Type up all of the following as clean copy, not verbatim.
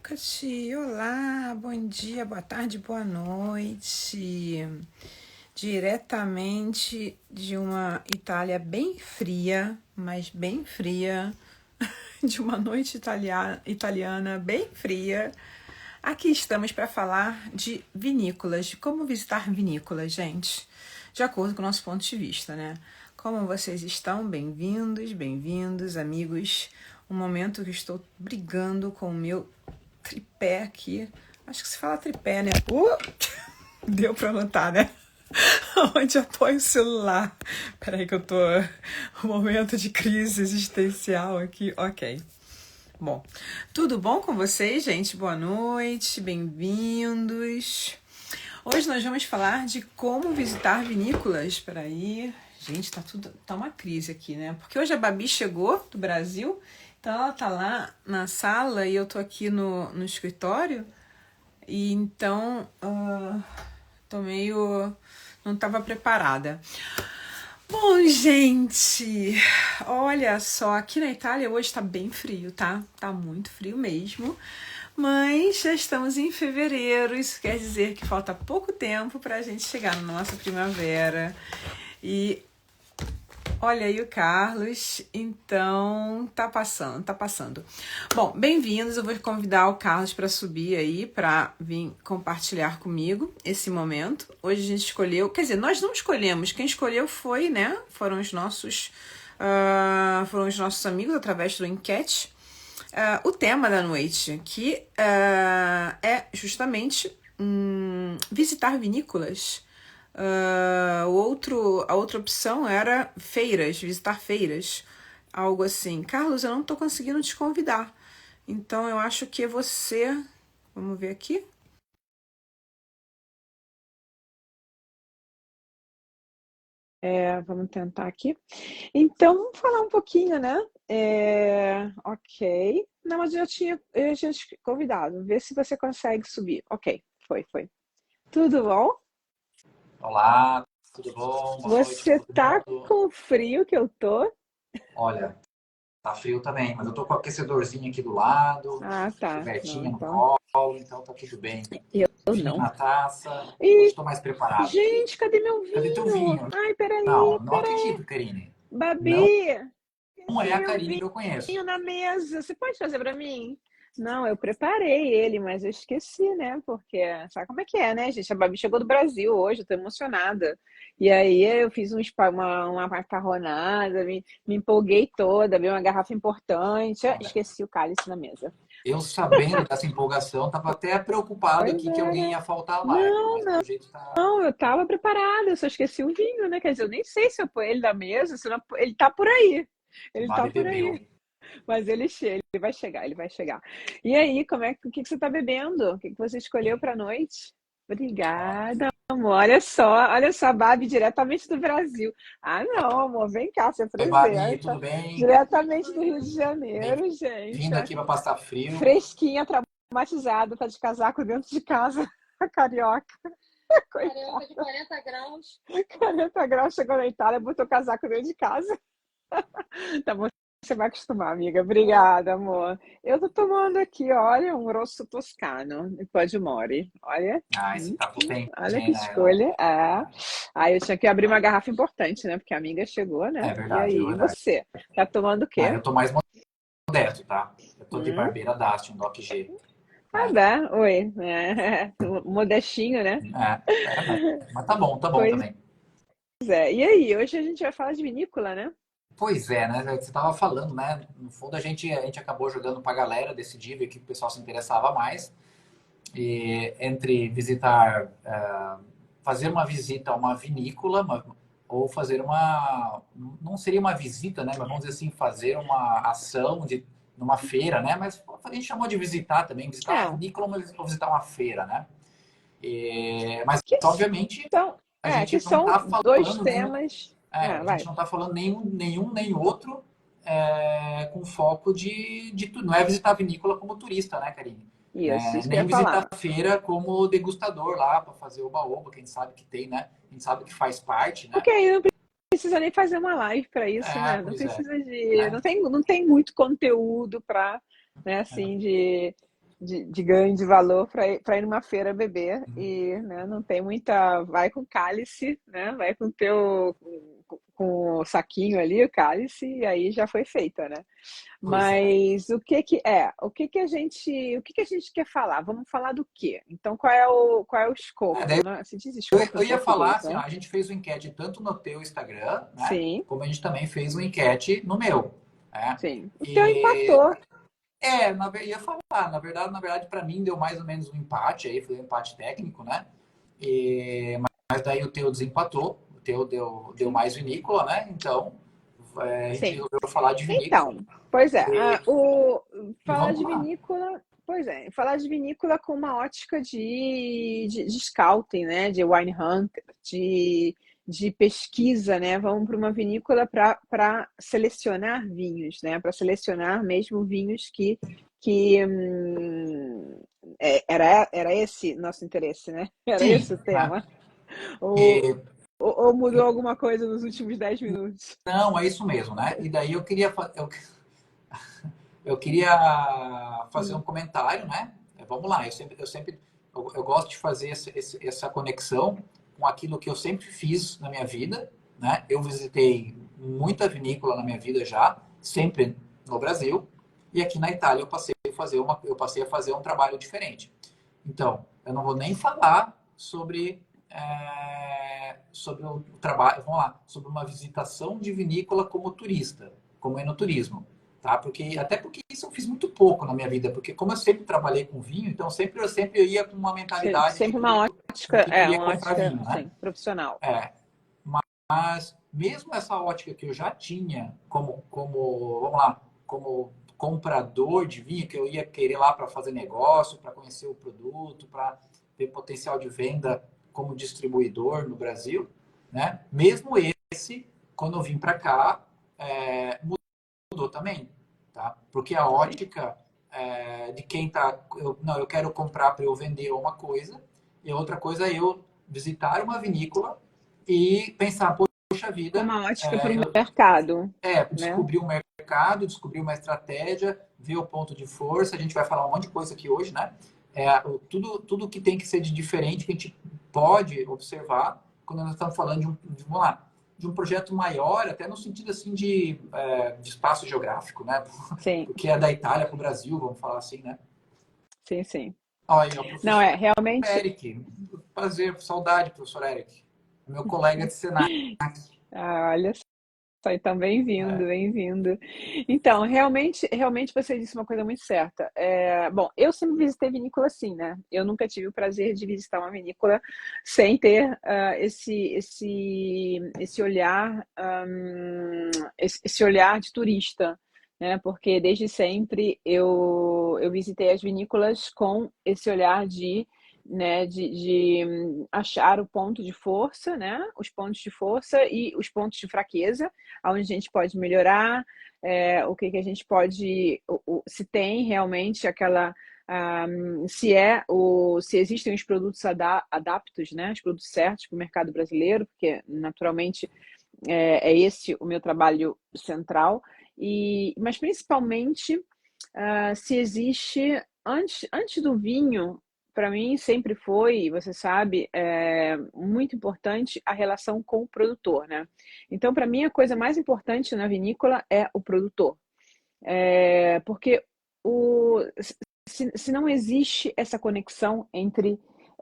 Cati, olá, bom dia, boa tarde, boa noite. Diretamente de uma Itália bem fria, mas bem fria, de uma noite italiana bem fria. Aqui estamos para falar de vinícolas, de como visitar vinícolas, gente, de acordo com o nosso ponto de vista, né? Como vocês estão? Bem-vindos, amigos. Um momento que estou brigando com o meu tripé aqui. Acho que se fala tripé, né? Deu pra notar, né? Onde apoio o celular. Peraí que eu tô... Um momento de crise existencial aqui. Ok. Bom, tudo bom com vocês, gente? Boa noite, bem-vindos. Hoje nós vamos falar de como visitar vinícolas. Peraí. Gente, tá uma crise aqui, né? Porque hoje a Babi chegou do Brasil, então ela tá lá na sala e eu tô aqui no escritório. E então, tô meio... não tava preparada. Bom, gente, olha só, aqui na Itália hoje tá bem frio, tá? Tá muito frio mesmo. Mas já estamos em fevereiro, isso quer dizer que falta pouco tempo pra gente chegar na nossa primavera. E olha aí o Carlos, então tá passando. Bom, bem-vindos, eu vou convidar o Carlos para subir aí, para vir compartilhar comigo esse momento. Hoje a gente escolheu, quer dizer, nós não escolhemos, quem escolheu foi, né, foram os nossos amigos através do enquete. O tema da noite, que é justamente visitar vinícolas. A outra opção era feiras, visitar feiras, algo assim. Carlos, eu não tô conseguindo te convidar, então eu acho que você... Vamos ver aqui. Vamos tentar aqui. Então, vamos falar um pouquinho, né? Ok. Não, mas eu já tinha te convidado. Vê se você consegue subir. Ok, foi. Tudo bom? Olá, tudo bom? Boa noite Você para todo tá mundo. com o frio que eu tô? Olha, tá frio também, mas eu tô com o aquecedorzinho aqui do lado, Ah, tá. Não, cobertinha no então. colo, então tá tudo bem. Eu Vinho não. na taça, hoje E, tô mais preparado aqui. gente, cadê meu Cadê teu vinho? vinho? Ai, peraí, Não, não peraí. acredito, Karine. Não, Babi, não é esqueci a meu Karine que eu conheço. vinho na mesa. Você pode fazer pra mim? Não, eu preparei ele, mas eu esqueci, né? Porque sabe como é que é, né, gente? A Babi chegou do Brasil hoje, eu tô emocionada. E aí eu fiz uma macarronada, me empolguei toda, vi uma garrafa importante. Olha, Esqueci o cálice na mesa. eu sabendo dessa empolgação, tava até preocupado Pois aqui que é, alguém né? ia faltar à live, Não, mas pelo jeito tá. não, eu tava preparada, eu só esqueci o vinho, né? Quer dizer, eu nem sei se eu pôr ele na mesa, se não, ele tá por aí. Ele tá Babi por aí. bebeu. Mas ele vai chegar, ele vai chegar. E aí, o que que você tá bebendo? O que que você escolheu pra noite? Olha, Obrigada, amor. Olha só, a Babi diretamente do Brasil. Ah, não, amor, vem cá se oi, apresenta. Babi, tudo bem? Diretamente do Rio de Janeiro, gente. Bem-vindo aqui para passar frio. Fresquinha, traumatizada, tá de casaco dentro de casa, carioca. Carioca Coitada. de 40 graus. 40 graus, chegou na Itália, botou casaco dentro de casa. Tá bom, você vai acostumar, amiga. Vou. Obrigada, amor. Eu tô tomando aqui, olha, um rosso toscano de Poggiomori. Olha, Ah, esse tá potente, olha que hein, né? Eu- escolha. Aí eu tinha que abrir uma garrafa importante, né? Porque a amiga chegou, né? É E verdade, é aí, e verdade. você? Tá tomando o Ah, quê? eu tô mais modesto, tá? Eu tô de Hum? Barbeira Dast, um Doc G. Ah, É, dá. Oi. É, modestinho, né? mas tá bom Pois também. é. E aí, hoje a gente vai falar de vinícola, né? Pois é, né? Você tava falando, né? No fundo, a gente acabou jogando pra galera, decidir ver que o pessoal se interessava mais. E entre visitar, fazer uma visita a uma vinícola, ou fazer uma, não seria uma visita, né? Mas vamos dizer assim, fazer uma ação de numa feira, né? Mas a gente chamou de visitar também, visitar uma É. vinícola ou visitar uma feira, né? Mas Que obviamente são, a gente que não são está dois falando nenhum, temas. a gente Vai. não está falando nenhum nem outro com foco não é visitar a vinícola como turista, né, Karine? Isso que eu ia Nem visitar falar. a feira como degustador lá para fazer o baoba, quem sabe que tem, né? Quem sabe que faz parte, né? Porque aí não precisa nem fazer uma live para isso, né? Não Pois é, precisa de. né? Não tem muito conteúdo para, né, assim, de. de ganho de valor para ir numa feira beber e, né, não tem muita. Vai com cálice, né? Vai com com o saquinho ali, o cálice, e aí já foi feita, né? Pois é. Mas o que que a gente quer falar? Vamos falar do quê? Então, qual é o Daí escopo, né? Se diz eu, escopo eu em ia falar português, assim, ó, né? a gente fez uma enquete tanto no teu Instagram, né? Sim, Como a gente também fez uma enquete no meu, né? sim. O teu E empatou. ia falar, na verdade, para mim deu mais ou menos um empate aí, foi um empate técnico, né? Mas daí o teu desempatou, o teu deu Sim, mais vinícola, né? Então a gente sim. resolveu falar de vinícola Então, pois é, e, e falar vamos de lá. vinícola, pois é, falar de vinícola com uma ótica de scouting, né? De wine hunter, de pesquisa, né? Vamos para uma vinícola para selecionar vinhos, né? Para selecionar mesmo vinhos era esse nosso interesse, né? Era Sim, esse o né? tema. Ou, E, ou mudou alguma coisa nos últimos 10 minutos? não, é isso mesmo, né? E daí eu queria fazer um Hum, comentário, né? Vamos lá, eu gosto de fazer essa conexão com aquilo que eu sempre fiz na minha vida, né? Eu visitei muita vinícola na minha vida já, sempre no Brasil, e aqui na Itália eu passei a fazer um trabalho diferente. Então, eu não vou nem falar sobre o trabalho, vamos lá, sobre uma visitação de vinícola como turista, como enoturismo, tá? Porque isso eu fiz muito pouco na minha vida, porque como eu sempre trabalhei com vinho, então sempre eu ia com uma mentalidade sempre uma de ótica, que queria uma comprar ótica, vinho, né? sim, profissional. É, mas mesmo essa ótica que eu já tinha vamos lá, como comprador de vinho, que eu ia querer lá para fazer negócio, para conhecer o produto, para ter potencial de venda como distribuidor no Brasil, né? Mesmo esse, quando eu vim para cá, mudou também, tá? Porque a Sim, ótica de quem tá, não, eu quero comprar para eu vender uma coisa, e outra coisa é eu visitar uma vinícola e pensar, poxa com vida, uma ótica para o mercado, né? descobrir um mercado, descobrir uma estratégia, ver o ponto de força. A gente vai falar um monte de coisa aqui hoje, né? Tudo que tem que ser de diferente que a gente pode observar quando nós estamos falando vamos lá, de um projeto maior, até no sentido assim de espaço geográfico, né? Sim, Porque é da Itália para o Brasil, vamos falar assim, né? sim, sim. Olha aí, o Não, professor realmente. Eric. Prazer, saudade, professor Eric. Meu colega de Senai. Olha só, então bem-vindo, É, bem-vindo. Então, realmente você disse uma coisa muito certa. Bom, eu sempre visitei vinícola assim, né? Eu nunca tive o prazer de visitar uma vinícola sem ter esse olhar, esse olhar de turista, né? Porque desde sempre eu visitei as vinícolas com esse olhar né, de achar o ponto de força, né? Os pontos de força e os pontos de fraqueza onde a gente pode melhorar, o que a gente pode, se tem realmente aquela, se existem os produtos adaptos, né, os produtos certos para o mercado brasileiro, porque naturalmente é esse o meu trabalho central, mas principalmente se existe, antes do vinho, para mim sempre foi, você sabe, muito importante a relação com o produtor, né? Então, para mim, a coisa mais importante na vinícola é o produtor. Porque se não existe essa conexão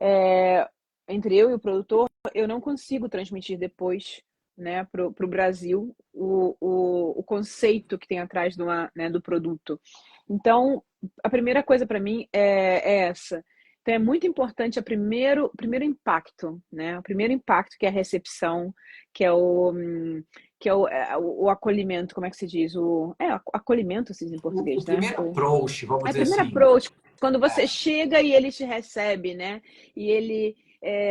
é, entre eu e o produtor, eu não consigo transmitir depois, né, para o Brasil o conceito que tem atrás né, do produto. Então, a primeira coisa para mim é essa. Então, é muito importante o primeiro impacto, né? O primeiro impacto que é a recepção, que é o acolhimento, como é que se diz? Acolhimento se diz em o português, né? primeiro approach, vamos A dizer primeira assim. approach, quando você É, chega e ele te recebe, né? E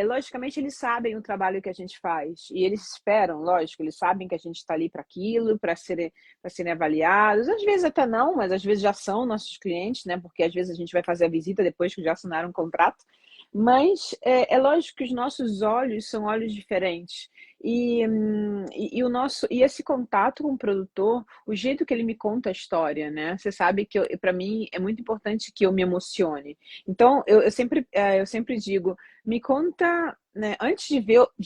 logicamente, eles sabem o trabalho que a gente faz. E eles esperam, lógico, eles sabem que a gente está ali para aquilo, para serem avaliados. Às vezes até não, mas às vezes já são nossos clientes, né? Porque às vezes a gente vai fazer a visita depois que já assinaram um contrato. Mas é lógico que os nossos olhos são olhos diferentes. E o nosso e esse contato com o produtor, o jeito que ele me conta a história, né? Você sabe que para mim é muito importante que eu me emocione. Então eu sempre digo, me conta, né? Antes de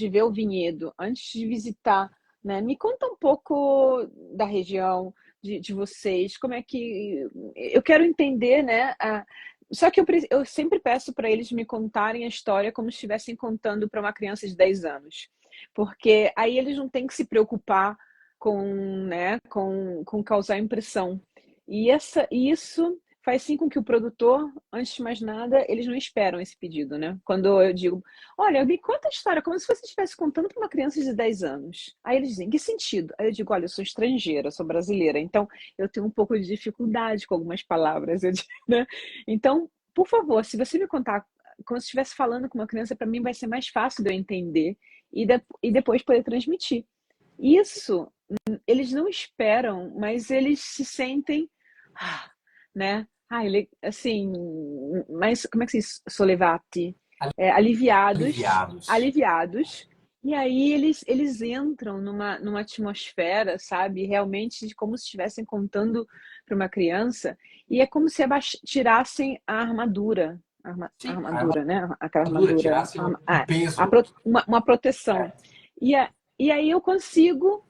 ver o vinhedo, antes de visitar, né? Me conta um pouco da região, de vocês, como é que eu quero entender, né? Só que eu sempre peço para eles me contarem a história como se estivessem contando para uma criança de 10 anos. Porque aí eles não têm que se preocupar com, né, com causar impressão. E isso faz sim com que o produtor, antes de mais nada, eles não esperam esse pedido, né? Quando eu digo, olha, me conta a história, como se você estivesse contando para uma criança de 10 anos. Aí eles dizem, que sentido? Aí eu digo, olha, eu sou estrangeira, sou brasileira, então eu tenho um pouco de dificuldade com algumas palavras, né? Então, por favor, se você me contar como se estivesse falando com uma criança, para mim vai ser mais fácil de eu entender e depois poder transmitir. Isso, eles não esperam, mas eles se sentem, né? Ele, assim, mas como é que se diz? Sollevati? Aliviados, Aliviados. aliviados. E aí eles entram numa atmosfera, sabe? Realmente como se estivessem contando para uma criança. E é como se tirassem a armadura. A Sim, a armadura, né? Aquela armadura, armadura. tirasse um peso. Uma proteção. Certo. E, e aí eu consigo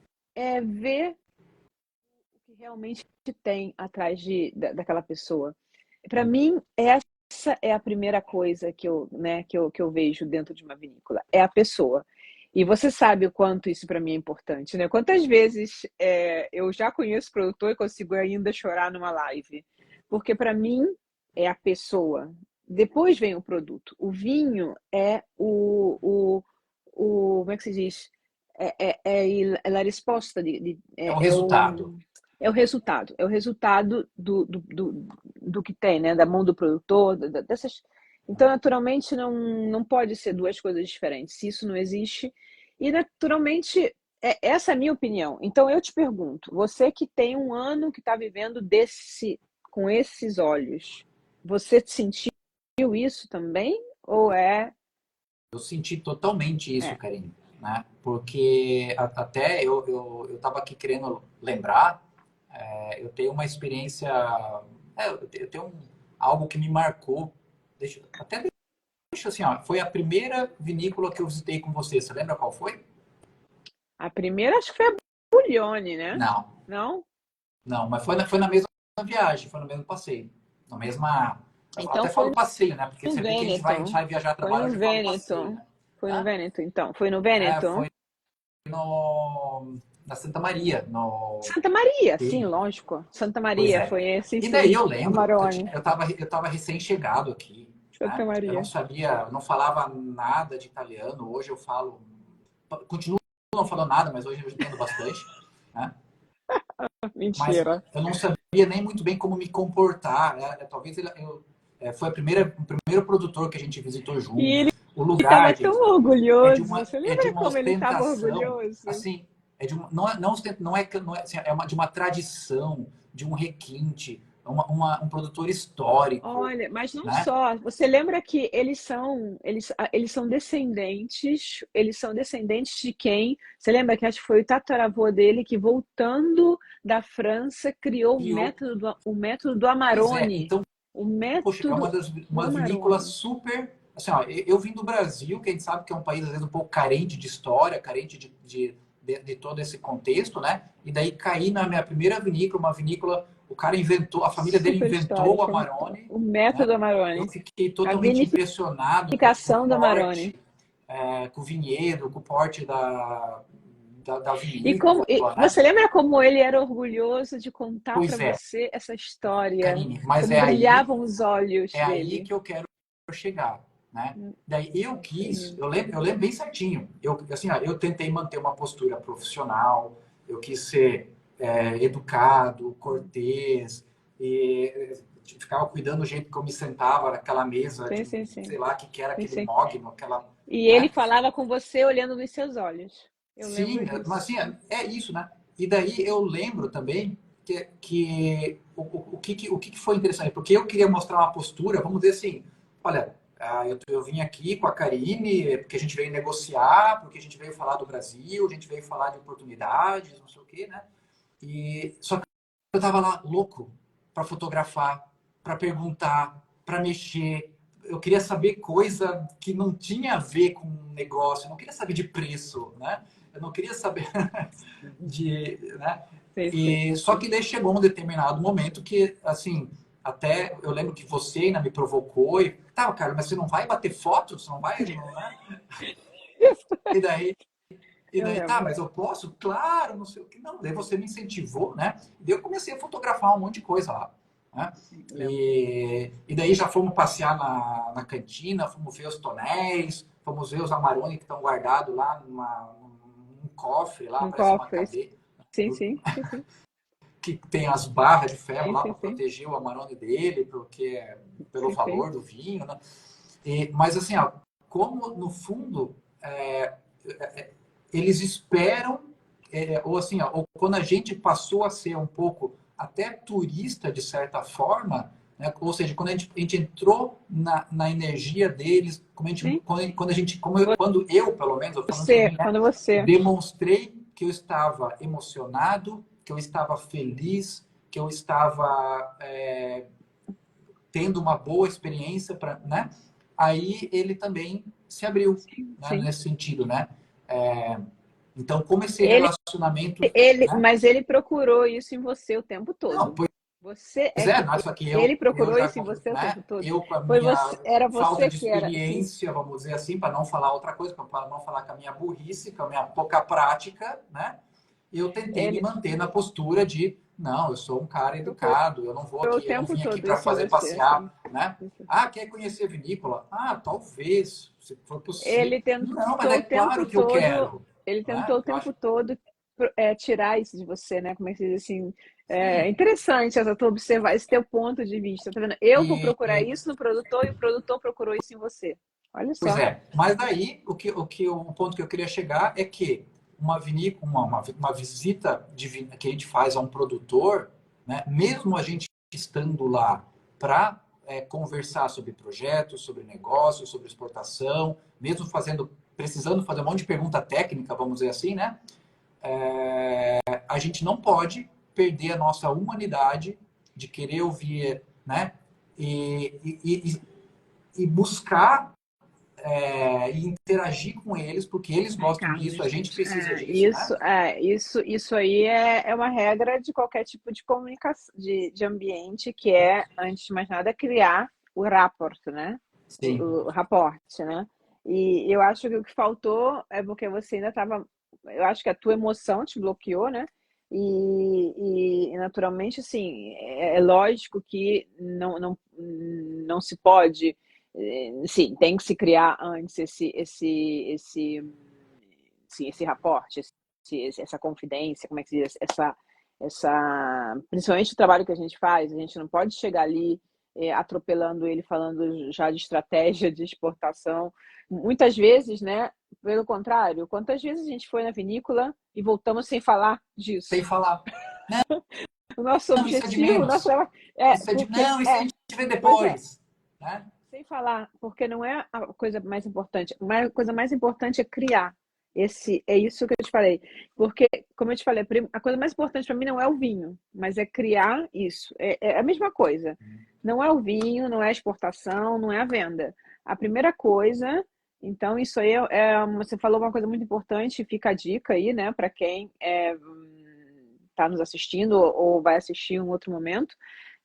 ver o que realmente tem atrás daquela pessoa. Para mim, essa é a primeira coisa que que eu vejo dentro de uma vinícola, é a pessoa. E você sabe o quanto isso para mim é importante, né? Quantas vezes eu já conheço o produtor e consigo ainda chorar numa live. Porque para mim é a pessoa. Depois vem o produto. O vinho é como é que se diz? É a resposta É o resultado. é o resultado do que tem, né? Da mão do produtor, dessas. Então, naturalmente, não pode ser duas coisas diferentes. Se isso não existe. E, naturalmente, essa é a minha opinião. Então, eu te pergunto, você que tem um ano que está vivendo com esses olhos, você sentiu isso também? Ou Eu senti totalmente isso, é, Karine, né? Porque até eu estava aqui querendo lembrar, eu tenho uma experiência, eu tenho algo que me marcou. Até deixa assim, ó, foi a primeira vinícola que eu visitei com você. Você lembra qual foi? a primeira? Acho que foi a Bullione, né? Não, Não? não, mas foi na mesma viagem, foi no mesmo passeio, na mesma. Eu Então até falo foi passeio, né? Porque no você vê que a gente Vêneto. vai viajar a Foi trabalho, no hoje eu falo passeio, Vêneto. né? Foi no Hã? Vêneto, então. Foi no Foi Vêneto? na Santa Maria, no. Santa Maria, sim, Sim, lógico. Santa pois Maria, é. foi esse, E daí sim. eu lembro que Amarone. eu tava recém-chegado aqui, Santa né? Eu não Maria. sabia, eu não falava nada de italiano. Hoje eu falo, continuo não falando nada, mas hoje eu entendo bastante, né? Mas Mentira. eu não sabia nem muito bem como me comportar, né? Talvez foi o primeiro produtor que a gente visitou E junto. ele O lugar, estava tão gente, orgulhoso. Você é de lembra uma como ele estava ostentação, orgulhoso? assim, não é assim, de uma tradição, de um requinte, um produtor histórico, Olha, mas não né? só. Você lembra que eles são descendentes de quem? Você lembra que acho que foi o tataravô dele que voltando da França criou Criou, o método do pois é, Amarone. então, O poxa, é método do uma vinícola Amarone. super, assim, ó, eu vim do Brasil, que a gente sabe que é um país às vezes um pouco carente de história, carente de todo esse contexto, né? E daí caí na minha primeira vinícola, uma vinícola, o cara inventou, a família dele Super inventou o histórica. Amarone, O né? método Eu Amarone. fiquei A totalmente impressionado com o vinificação do Amarone. porte, com o vinhedo, com o porte da vinícola, né? Você lembra como ele era orgulhoso de contar para Pois é, você essa história? Karine, mas Como brilhavam os olhos é aí dele? que eu quero chegar, né? Daí Sim. eu lembro bem certinho. Assim, ó, eu tentei manter uma postura profissional, eu quis ser educado, cortês, e ficava cuidando do jeito que eu me sentava naquela mesa Sim, de, sim, sim. sei lá, que era Sim, aquele sim. mogno, aquela, E ele né? falava com você olhando nos seus olhos. Eu Sim, lembro mas disso. assim, é isso, né? E daí eu lembro também o que foi interessante, porque eu queria mostrar uma postura, vamos dizer assim, olha, eu vim aqui com a Karine porque a gente veio negociar, porque a gente veio falar do Brasil, a gente veio falar de oportunidades, não sei o quê, né? E só que eu tava lá louco para fotografar, para perguntar, para mexer. Eu queria saber coisa que não tinha a ver com o negócio, eu não queria saber de preço, né? Eu não queria saber de, né? Sim, sim. E só que daí chegou um determinado momento que, assim, até eu lembro que você ainda me provocou e, tá, cara, mas você não vai bater foto? Você não vai, não é? E daí, Eu tá, lembro. mas eu posso? Claro, não sei o que. Não, daí você me incentivou, né? E daí eu comecei a fotografar um monte de coisa lá, né? Sim, eu lembro. E daí já fomos passear na cantina, fomos ver os tonéis, fomos ver os Amarone que estão guardados lá num cofre lá, Num parece uma cofre. cadeia, Sim, sim, sim, sim. que tem as barras de ferro Sim, lá sim, para sim. proteger o Amarone dele, porque pelo Sim, sim. valor do vinho, né? Mas assim, ó, como no fundo eles esperam, ou assim, ó, ou quando a gente passou a ser um pouco até turista de certa forma, né? Ou seja, quando a gente entrou na energia deles, Sim. quando eu, pelo menos, eu falando por Você, mim, né, quando você. demonstrei que eu estava emocionado, que eu estava feliz, que eu estava tendo uma boa experiência para, né? Aí ele também se abriu, Sim, né? sim. Nesse sentido, né? Então, como esse Ele, relacionamento, né? mas ele procurou isso em você o tempo Não, todo. pois Você é que não, só que ele eu procurou já, isso em você o né? tempo todo. Eu com a Foi minha você, era falta você de que era, sim. experiência, vamos dizer assim, para não falar outra coisa, para não falar com a minha burrice, com a minha pouca prática, né? Eu tentei me Ele manter na postura de, não, eu sou um cara procurou educado, eu não vou o aqui, eu não tempo vim aqui todo para isso em fazer você, sim. passear, né? Ah, quer conhecer a vinícola? Ah, talvez, se for possível. Ele Não, mas é tentou o tempo claro que eu todo, quero, ele né? tentou o Eu acho tempo todo tirar isso de você, né? Como é que se diz assim? É sim. interessante essa tua observar esse teu ponto de vista, tá vendo? Eu vou procurar E, isso no produtor e o produtor procurou isso em você. Olha pois só. é, mas daí o ponto que eu queria chegar é que uma vinícola, uma visita que a gente faz a um produtor, né, mesmo a gente estando lá para conversar sobre projetos, sobre negócios, sobre exportação, mesmo precisando fazer um monte de pergunta técnica, vamos dizer assim, né? A gente não pode perder a nossa humanidade de querer ouvir, né? E buscar e interagir com eles, porque eles É, gostam disso, a Carlos, gente precisa disso, né? isso aí é uma regra de qualquer tipo de comunicação, de ambiente, que é, antes de mais nada, criar o rapport, né? Sim. O rapport, né? E eu acho que o que faltou é porque você ainda estava. Eu acho que a tua emoção te bloqueou, né? E naturalmente, assim, é lógico que não se pode. Sim, tem que se criar antes esse raporte, essa confidência, como é que se diz, principalmente o trabalho que a gente faz, a gente não pode chegar ali atropelando ele, falando já de estratégia de exportação. Muitas vezes, né? Pelo contrário, quantas vezes a gente foi na vinícola e voltamos sem falar Sem disso? falar, O nosso não, isso é de objetivo, o nosso menos. trabalho é Isso é de, porque não, isso a gente vê pois é, depois, né? sem falar, porque não é a coisa mais importante. A coisa mais importante é criar. É isso que eu te falei. Porque, como eu te falei, a coisa mais importante para mim não é o vinho, mas é criar isso. É a mesma coisa. Não é o vinho, não é a exportação, não é a venda. A primeira coisa, então, isso aí você falou uma coisa muito importante, fica a dica aí, né, para quem está nos assistindo ou vai assistir em um outro momento.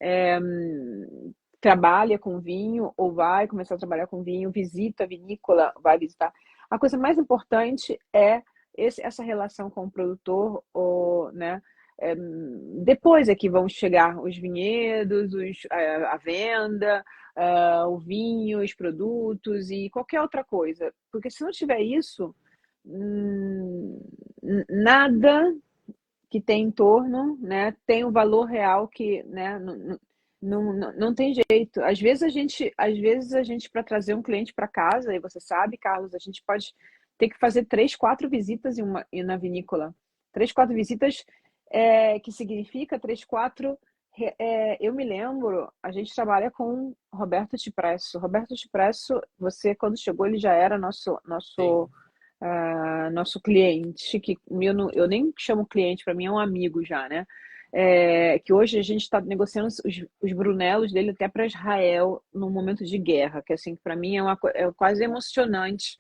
É, trabalha com vinho ou vai começar a trabalhar com vinho, visita a vinícola, vai visitar. A coisa mais importante é essa relação com o produtor, ou, né? Depois é que vão chegar os vinhedos, a venda, o vinho, os produtos e qualquer outra coisa. Porque se não tiver isso, nada que tem em torno, né, tem o valor real que, né, não tem jeito. Às vezes a gente para trazer um cliente para casa, e você sabe, Carlos, a gente pode ter que fazer 3, 4 visitas na vinícola. 3, 4 visitas que significa 3, 4 Eu me lembro, a gente trabalha com Roberto Cipresso. Roberto Cipresso, você quando chegou, ele já era Sim. nosso cliente, que eu nem chamo cliente, para mim é um amigo já, né? Que hoje a gente está negociando os Brunelos dele até para Israel num momento de guerra, que assim, para mim é quase emocionante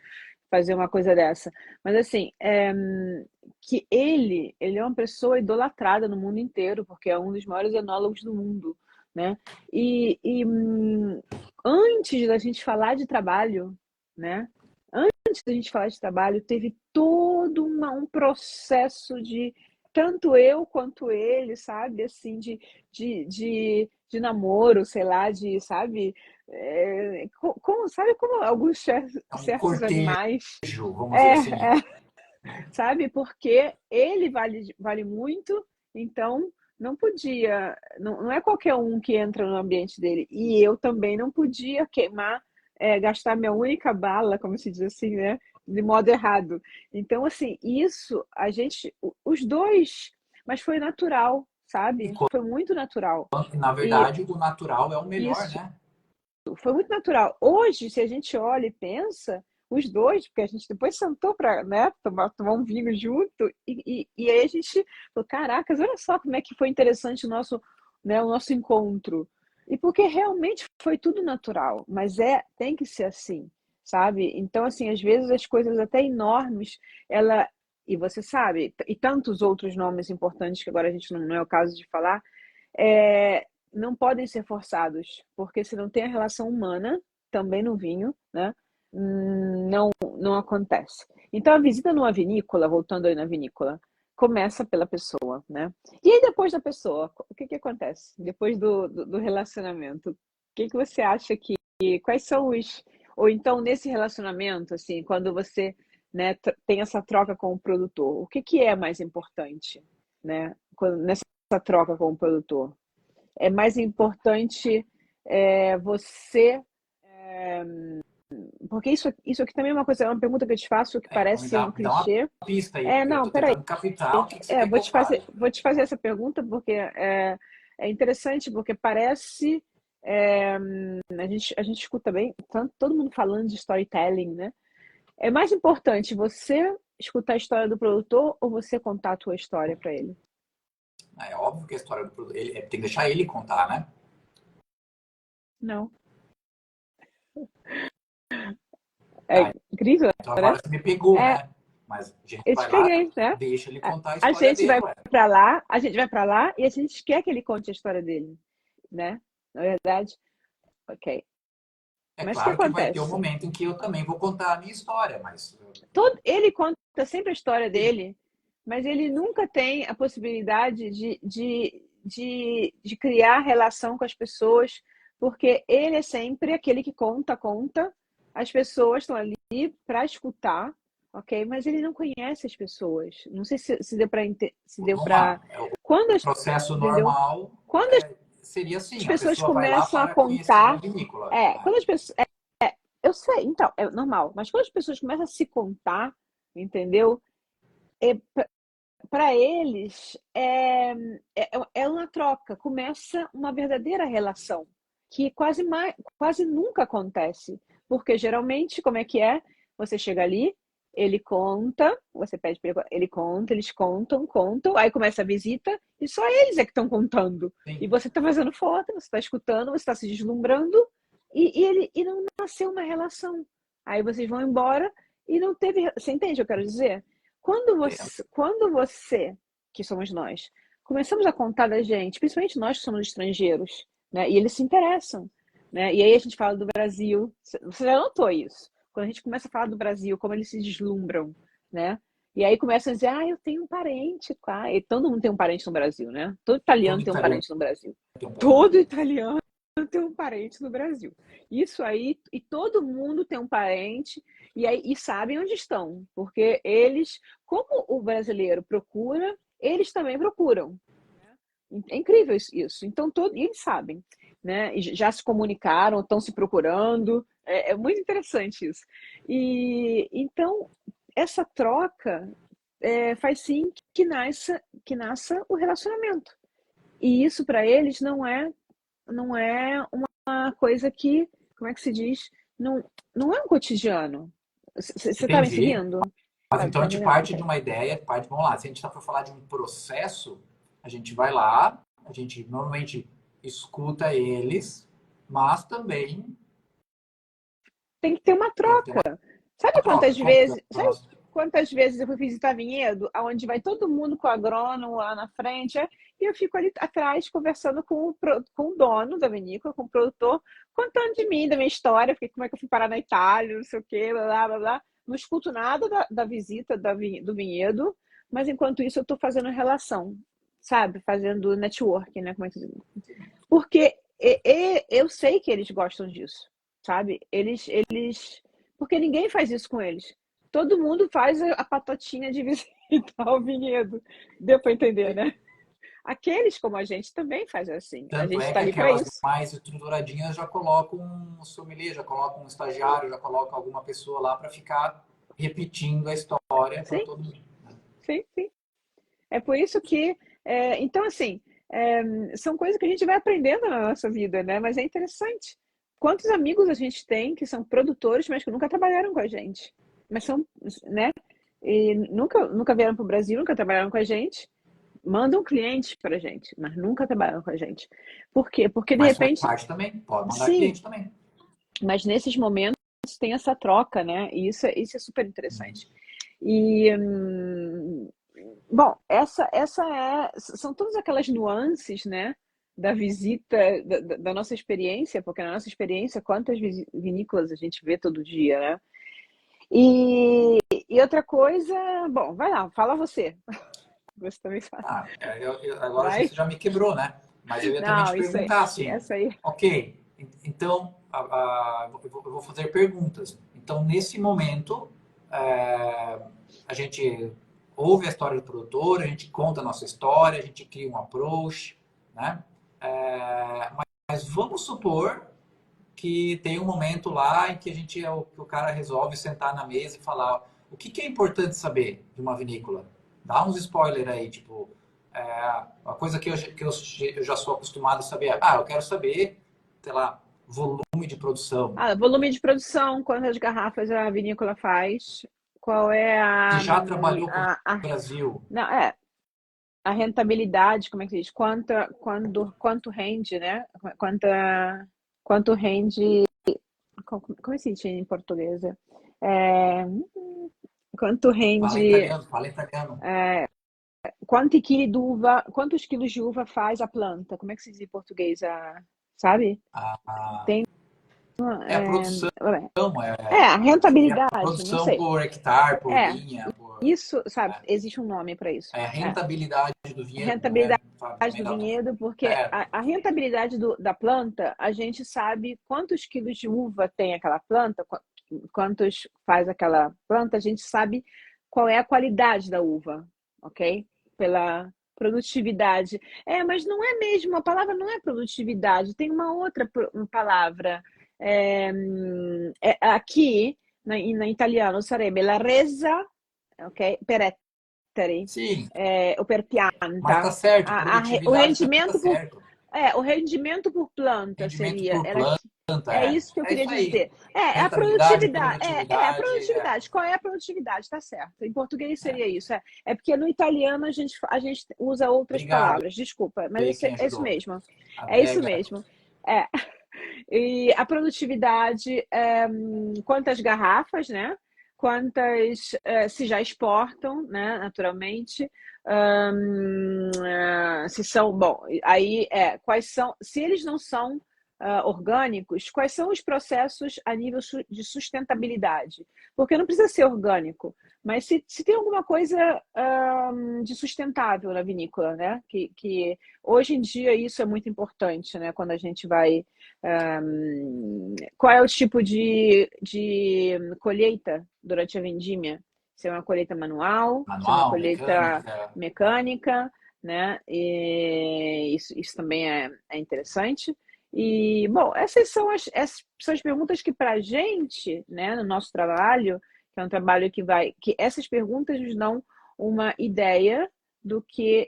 fazer uma coisa dessa. Mas assim, que ele é uma pessoa idolatrada no mundo inteiro, porque é um dos maiores enólogos do mundo, né? E antes da gente falar de trabalho, né? Antes da gente falar de trabalho, teve todo um processo de tanto eu quanto ele, sabe, assim, de namoro, sei lá, sabe, sabe como alguns É um certos cortejo, animais, vamos dizer é, assim. sabe, porque ele vale muito, então não podia, não é qualquer um que entra no ambiente dele, e eu também não podia queimar, gastar minha única bala, como se diz assim, né, de modo errado. Então, assim, isso, os dois, mas foi natural, E sabe? Foi muito natural. na E verdade, o natural é o melhor, isso, né? foi muito natural. Hoje, se a gente olha e pensa, os dois, porque a gente depois sentou para, né, tomar um vinho junto, e aí a gente falou, caracas, olha só como é que foi interessante o nosso encontro. E porque realmente foi tudo natural, mas tem que ser assim, sabe? Então, assim, às vezes as coisas até enormes, e você sabe, e tantos outros nomes importantes que agora a gente não é o caso de falar, não podem ser forçados, porque se não tem a relação humana, também no vinho, né? Não acontece. Então a visita numa vinícola, voltando aí na vinícola, começa pela pessoa, né? E aí depois da pessoa, o que acontece? Depois do relacionamento, o que você acha quais são ou então nesse relacionamento, assim, quando você, né, tem essa troca com o produtor, o que é mais importante, né? Nessa troca com o produtor? É mais importante você. é, Porque isso aqui também é é uma pergunta que eu te faço que parece um Me dá uma clichê. pista aí, porque eu Não, tô peraí. tentando captar o que que você quer que eu fale. Vou te fazer essa pergunta porque é interessante, porque parece. é, a gente escuta bem, todo mundo falando de storytelling, né? É mais importante você escutar a história do produtor ou você contar a tua história para ele? É óbvio que a história do produto, tem que deixar ele contar, né? Não. É Tá, incrível, então né? agora você me pegou, É, né? Mas a gente eu te vai lá, peguei, né? deixa ele A, contar a a história gente dele, vai ué. para lá, a gente vai para lá e a gente quer que ele conte a história dele, né? Na verdade, ok. É Mas o que claro que vai ter um acontece? momento em que eu também vou contar a minha história, mas Ele conta sempre a história dele, mas ele nunca tem a possibilidade de criar relação com as pessoas, porque ele é sempre aquele que conta, as pessoas estão ali para escutar, ok? Mas ele não conhece as pessoas. Não sei se deu para se deu para normal. quando O processo entendeu? normal Quando seria as assim, a pessoas pessoa vai lá começam a para conhecer a contar, vinícola. quando as pessoas, eu sei, então, é normal, mas quando as pessoas começam a se contar, entendeu? É, para eles é uma troca, começa uma verdadeira relação que quase nunca acontece, porque geralmente como é que é? Você chega ali, ele conta, você pede para ele conta, eles contam, aí começa a visita e só eles é que estão contando. E Sim. você está fazendo foto, você está escutando, você está se deslumbrando e não nasceu uma relação. Aí vocês vão embora e não teve. Você entende o que eu quero dizer? Quando você, que somos nós, começamos a contar da gente, principalmente nós que somos estrangeiros, né? E eles se interessam, né? E aí a gente fala do Brasil. Você já notou isso? Quando a gente começa a falar do Brasil, como eles se deslumbram, né? E aí começam a dizer, eu tenho um parente, tá? E todo mundo tem um parente no Brasil, né? Todo Todo italiano tem um italiano parente no Brasil. tem um parente. Todo italiano tem um parente no Brasil. Isso aí, e todo mundo tem um parente, e sabem onde estão, porque eles, como o brasileiro procura, eles também procuram. É incrível isso. Então, eles sabem, né? E já se comunicaram, estão se procurando. É muito interessante isso. E então, essa troca faz sim que nasça o relacionamento. E isso para eles não é uma coisa que, como é que se diz? Não, não é um cotidiano. Você tá me Entendi. seguindo? Mas Tá então a gente entendendo? parte de Ok. uma ideia, vamos lá, se a gente está for falar de um processo, a gente vai lá, a gente normalmente escuta eles, mas também Tem que ter uma tem que ter troca. Sabe uma troca. quantas Como que é vezes, o sabe nosso... quantas vezes eu fui visitar vinhedo, aonde vai todo mundo com o agrônomo lá na frente, e eu fico ali atrás conversando com o dono da vinícola, com o produtor, contando de mim, da minha história, porque como é que eu fui parar na Itália, não sei o quê, blá, blá, blá, blá. Não escuto nada da visita do vinhedo, mas enquanto isso eu estou fazendo relação, sabe? Fazendo networking, né? Como é que se diz? Porque eu sei que eles gostam disso, sabe? Porque ninguém faz isso com eles. Todo mundo faz a patotinha de visitar o vinhedo. Deu para entender, né? Aqueles como a gente também faz assim. A Tanto gente é está que ali para aquelas isso. mais estruturadinhas já colocam um sommelier, já colocam um estagiário, já colocam alguma pessoa lá para ficar repetindo a história para Sim, todo mundo. sim, sim. É por isso que, então assim, são coisas que a gente vai aprendendo na nossa vida, né? Mas é interessante. Quantos amigos a gente tem que são produtores, mas que nunca trabalharam com a gente, mas são, né? E nunca vieram para o Brasil, nunca trabalharam com a gente, mandam clientes para a gente, mas nunca trabalharam com a gente. Por quê? Porque de Mas faz repente, parte também, pode mandar sim, cliente também. mas nesses momentos tem essa troca, né? E isso é super interessante. E bom, são todas aquelas nuances, né, da visita, da nossa experiência, porque na nossa experiência, quantas vinícolas a gente vê todo dia, né? E outra coisa, bom, vai lá, fala você. Você também fala. Agora Vai? você já me quebrou, né? Mas eu ia também te Não, isso aí, perguntar assim, essa aí. ok, então eu vou fazer perguntas. Então, nesse momento, a gente ouve a história do produtor, a gente conta a nossa história, a gente cria um approach, né? Mas vamos supor que tem um momento lá em que que o cara resolve sentar na mesa e falar o que é importante saber de uma vinícola. Dá uns spoiler aí, tipo, uma coisa que eu já sou acostumado a saber. Eu quero saber, sei lá, volume de produção. Ah, volume de produção, quantas garrafas a vinícola faz, qual é Se já trabalhou com o a Brasil, não, a rentabilidade, como é que se diz? Quanto rende, né? Quanto rende, como se diz em português? É, quanto rende, fala italiano. quantos quilos de uva faz a planta? Como é que se diz em português? Sabe? A, a, Tem, é a produção, a seria a rentabilidade, não produção sei. por hectare, por É, linha, isso, sabe, existe um nome para isso. a rentabilidade do vinhedo, né? Rentabilidade Sabe, também do dá um vinhedo, porque certo. a rentabilidade da planta, a gente sabe quantos quilos de uva tem aquela planta, quantos faz aquela planta, a gente sabe qual é a qualidade da uva, ok? Pela produtividade. Mas não é mesmo, a palavra não é produtividade, tem uma outra palavra. Aqui, na italiano, sarebbe la resa, ok? Per ettari, Sim, o per mas tá pianta. certo, O produtividade também tá rendimento por certo. planta Rendimento seria. por planta, É isso que eu é queria isso aí. dizer. É a Rentabilidade, produtividade. A produtividade, produtividade. Qual é a produtividade? Tá certo. Em português seria isso. É porque no italiano a gente usa outras Obrigado palavras. Desculpa, mas aí quem é isso ajudou. mesmo. É isso Adega, mesmo. É. E a produtividade, quantas garrafas, né? Quantas se já exportam, né? Naturalmente. Se são, bom, aí quais são, se eles não são orgânicos, quais são os processos a nível de sustentabilidade? Porque não precisa ser orgânico, mas se tem alguma coisa de sustentável na vinícola, né? Que hoje em dia isso é muito importante, né? Quando a gente vai. Qual é o tipo de colheita durante a vendimia? Se é uma colheita manual, se é uma manual, colheita mecânica. mecânica, né? E isso também é interessante. E, bom, essas são as perguntas que para a gente, né, no nosso trabalho, que é um trabalho que essas perguntas nos dão uma ideia, que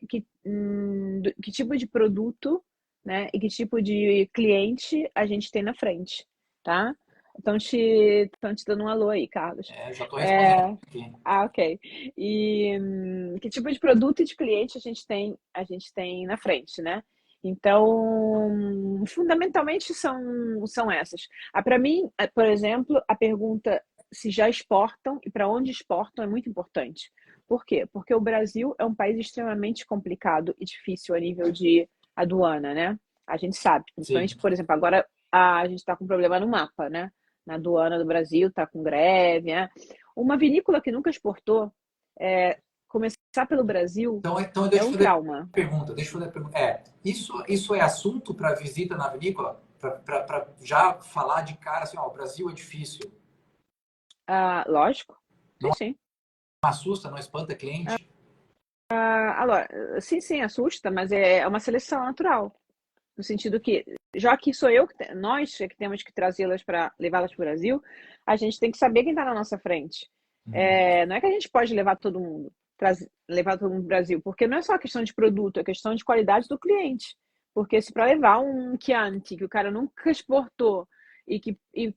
tipo de produto, né, e que tipo de cliente a gente tem na frente, tá? Estão te dando um alô aí, Carlos. É, já estou respondendo É, aqui. ok. E que tipo de produto e de cliente a gente tem na frente, né? Então, fundamentalmente são essas. Para mim, por exemplo, a pergunta se já exportam e para onde exportam é muito importante. Por quê? Porque o Brasil é um país extremamente complicado e difícil a nível de aduana, né? A gente sabe, principalmente, Sim. por exemplo, agora a gente está com problema no mapa, né? Na aduana do Brasil está com greve, né? Uma vinícola que nunca exportou, começar pelo Brasil Então é deixa eu um fazer a trauma. pergunta. Deixa eu fazer a pergunta. Isso é assunto para visita na vinícola? Para já falar de cara assim, ó, o Brasil é difícil. Ah, lógico, sim, Não sim. assusta, não espanta cliente? Agora, sim, sim, assusta, mas é uma seleção natural. No sentido que, já que sou eu, nós é que temos que trazê-las para levá-las para o Brasil, a gente tem que saber quem está na nossa frente. Uhum. Não é que a gente pode levar todo mundo, levar todo mundo para o Brasil, porque não é só questão de produto, é questão de qualidade do cliente. Porque se para levar um Chianti que o cara nunca exportou e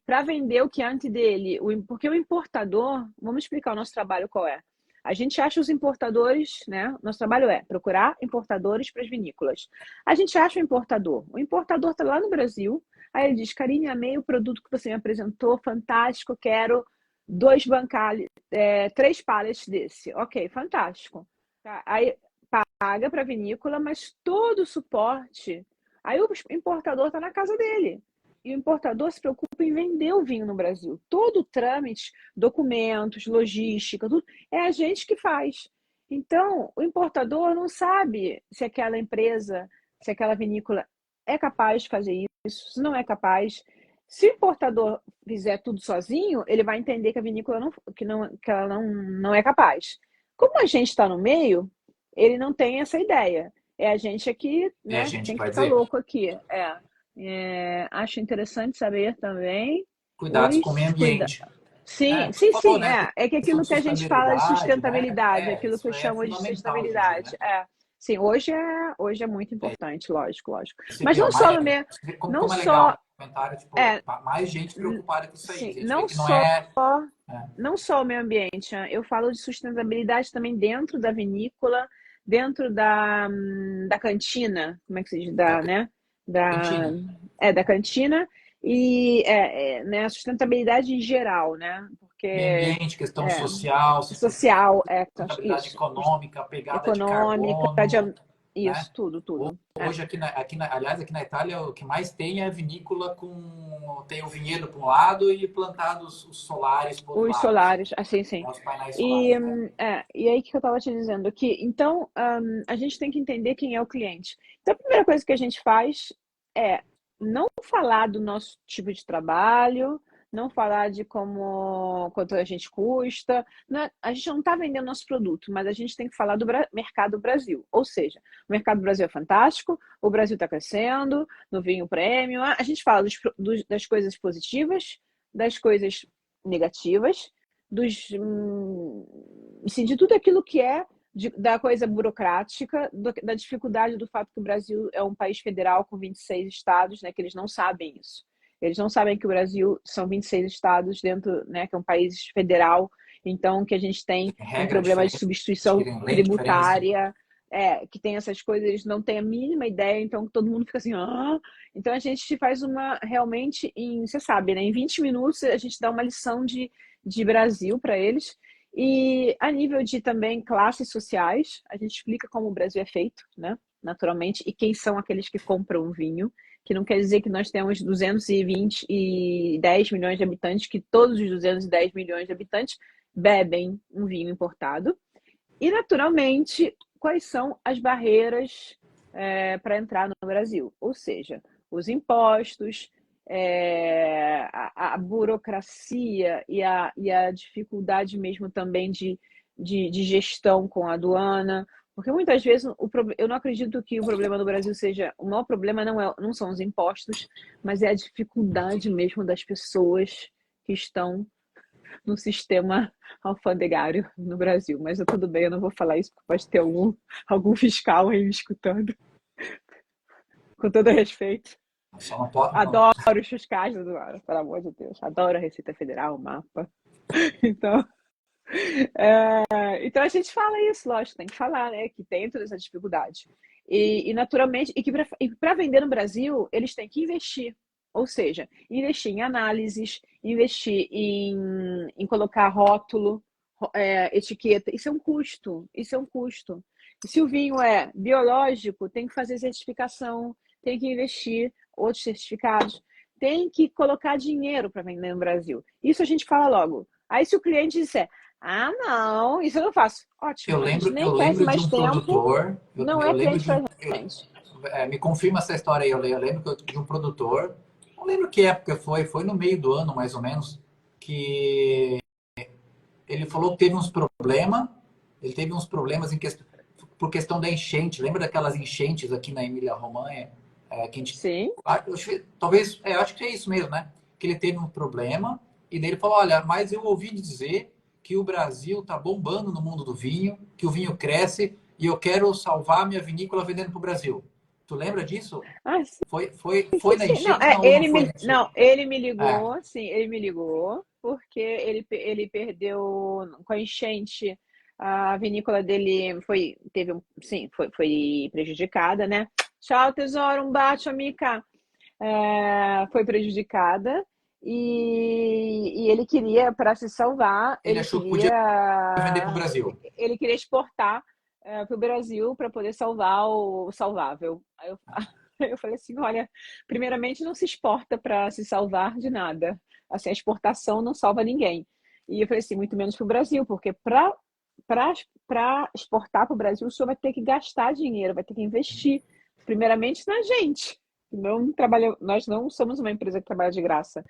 para vender o Chianti dele, porque o importador, vamos explicar o nosso trabalho qual é. A gente acha os importadores, né? Nosso trabalho é procurar importadores para as vinícolas. A gente acha o importador está lá no Brasil, aí ele diz, Karine, amei o produto que você me apresentou, fantástico, quero 2 bancalhos, 3 pallets desse. Ok, fantástico. Tá, aí paga para a vinícola, mas todo o suporte, aí o importador está na casa dele. E o importador se preocupa em vender o vinho no Brasil. Todo o trâmite, documentos, logística, tudo, é a gente que faz. Então, o importador não sabe se aquela empresa, se aquela vinícola é capaz de fazer isso, se não é capaz. Se o importador fizer tudo sozinho, ele vai entender que a vinícola que ela não é capaz. Como a gente está no meio, ele não tem essa ideia. É a gente aqui, É a né, que gente tem que que vai ficar dizer. louco aqui. Acho interessante saber também Cuidados com o meio os cuidados. ambiente. Sim, Você sim, falou, sim, né? é que Questão aquilo de que a gente fala de sustentabilidade, né? sustentabilidade, aquilo que Isso eu é chamo de fundamental hoje em dia, né? sustentabilidade. Sim, hoje é muito importante, lógico, lógico. Você Mas vê, ó, não só no meio, você vê não como é legal só, um comentário, tipo, é, mais gente preocupada com isso aí. sim, A gente vê não que não só é. É, não só o meio ambiente, né? Eu falo de sustentabilidade também dentro da vinícola, dentro da cantina, como é que se diz? da Né? Da, cantina. da cantina e né, a sustentabilidade em geral, né? Porque Meio ambiente, questão é, social, social, sustentabilidade isso, econômica, pegada de econômica, carbono, isso, né? tudo, tudo. Hoje aliás, aqui na Itália, o que mais tem é vinícola com tem o vinhedo para um lado e plantados os solares para o outro Os lado, assim, solares, assim, sim. né? Os painéis E, solares, né? e aí que eu estava te dizendo que, então, a gente tem que entender quem é o cliente. Então, a primeira coisa que a gente faz é não falar do nosso tipo de trabalho, não falar de quanto a gente custa. A gente não está vendendo nosso produto, mas a gente tem que falar do mercado Brasil. Ou seja, o mercado Brasil é fantástico, o Brasil está crescendo, no vinho prêmio. A gente fala das coisas positivas, das coisas negativas, assim, de tudo aquilo que é da coisa burocrática, da dificuldade do fato que o Brasil é um país federal com 26 estados, né, que eles não sabem isso. Eles não sabem que o Brasil são 26 estados dentro, né, que é um país federal, então que a gente tem um Regra problema de diferente, substituição lei diferente. tributária, que tem essas coisas, eles não têm a mínima ideia, então todo mundo fica assim, ah! Então a gente faz realmente, você sabe, né, em 20 minutos a gente dá uma lição de Brasil para eles. E a nível de também classes sociais, a gente explica como o Brasil é feito, né? Naturalmente, e quem são aqueles que compram vinho, que não quer dizer que nós temos 210 milhões de habitantes, que todos os 210 milhões de habitantes bebem um vinho importado. E, naturalmente, quais são as barreiras para entrar no Brasil? Ou seja, os impostos, a burocracia e a dificuldade mesmo também de gestão com a aduana. Porque muitas vezes eu não acredito que o problema do Brasil seja. O maior problema não são os impostos, mas é a dificuldade mesmo das pessoas que estão no sistema alfandegário no Brasil. Mas tudo bem, eu não vou falar isso, porque pode ter algum fiscal aí me escutando, com todo respeito. Só não pode. Adoro os fiscais, Eduardo, pelo amor de Deus. Adoro a Receita Federal, o mapa. Então, então a gente fala isso, lógico, tem que falar, né? Que tem toda essa dificuldade. E naturalmente, e que para vender no Brasil, eles têm que investir. Ou seja, investir em análises, investir em colocar rótulo, etiqueta. Isso é um custo. Isso é um custo. E se o vinho é biológico, tem que fazer certificação, tem que investir outros certificados, tem que colocar dinheiro para vender no Brasil. Isso a gente fala logo. Aí se o cliente disser, ah, não, isso eu não faço. Ótimo, a gente Eu nem perde lembro de mais um tempo, produtor, não eu é lembro cliente de um, pra gente. me confirma essa história aí, eu lembro de um produtor, não lembro que época foi no meio do ano mais ou menos, que ele falou que teve uns problemas, ele teve uns problemas por questão da enchente. Lembra daquelas enchentes aqui na Emília-Romanha? Que a gente, Sim. talvez, acho que é isso mesmo, né? Que ele teve um problema e daí ele falou, olha, mas eu ouvi dizer que o Brasil tá bombando no mundo do vinho, que o vinho cresce e eu quero salvar a minha vinícola vendendo para o Brasil. Tu lembra disso? Ah, sim, Foi sim, na sim. Não, enchente? Não, ou não foi na enchente? não, ele me É, ligou, sim, ele me ligou, porque ele perdeu com a enchente, a vinícola dele foi prejudicada, né? Tchau, tesouro, um bate, amiga. Foi prejudicada e ele queria, para se salvar, ele achou que podia vender para o Brasil. ele queria exportar para o Brasil para poder salvar o salvável. Aí eu, eu falei assim, olha, primeiramente não se exporta para se salvar de nada. Assim, a exportação não salva ninguém. E eu falei assim, muito menos para o Brasil, porque para exportar para o Brasil, o senhor vai ter que gastar dinheiro, vai ter que investir, primeiramente na gente. Não trabalha, nós não somos uma empresa que trabalha de graça.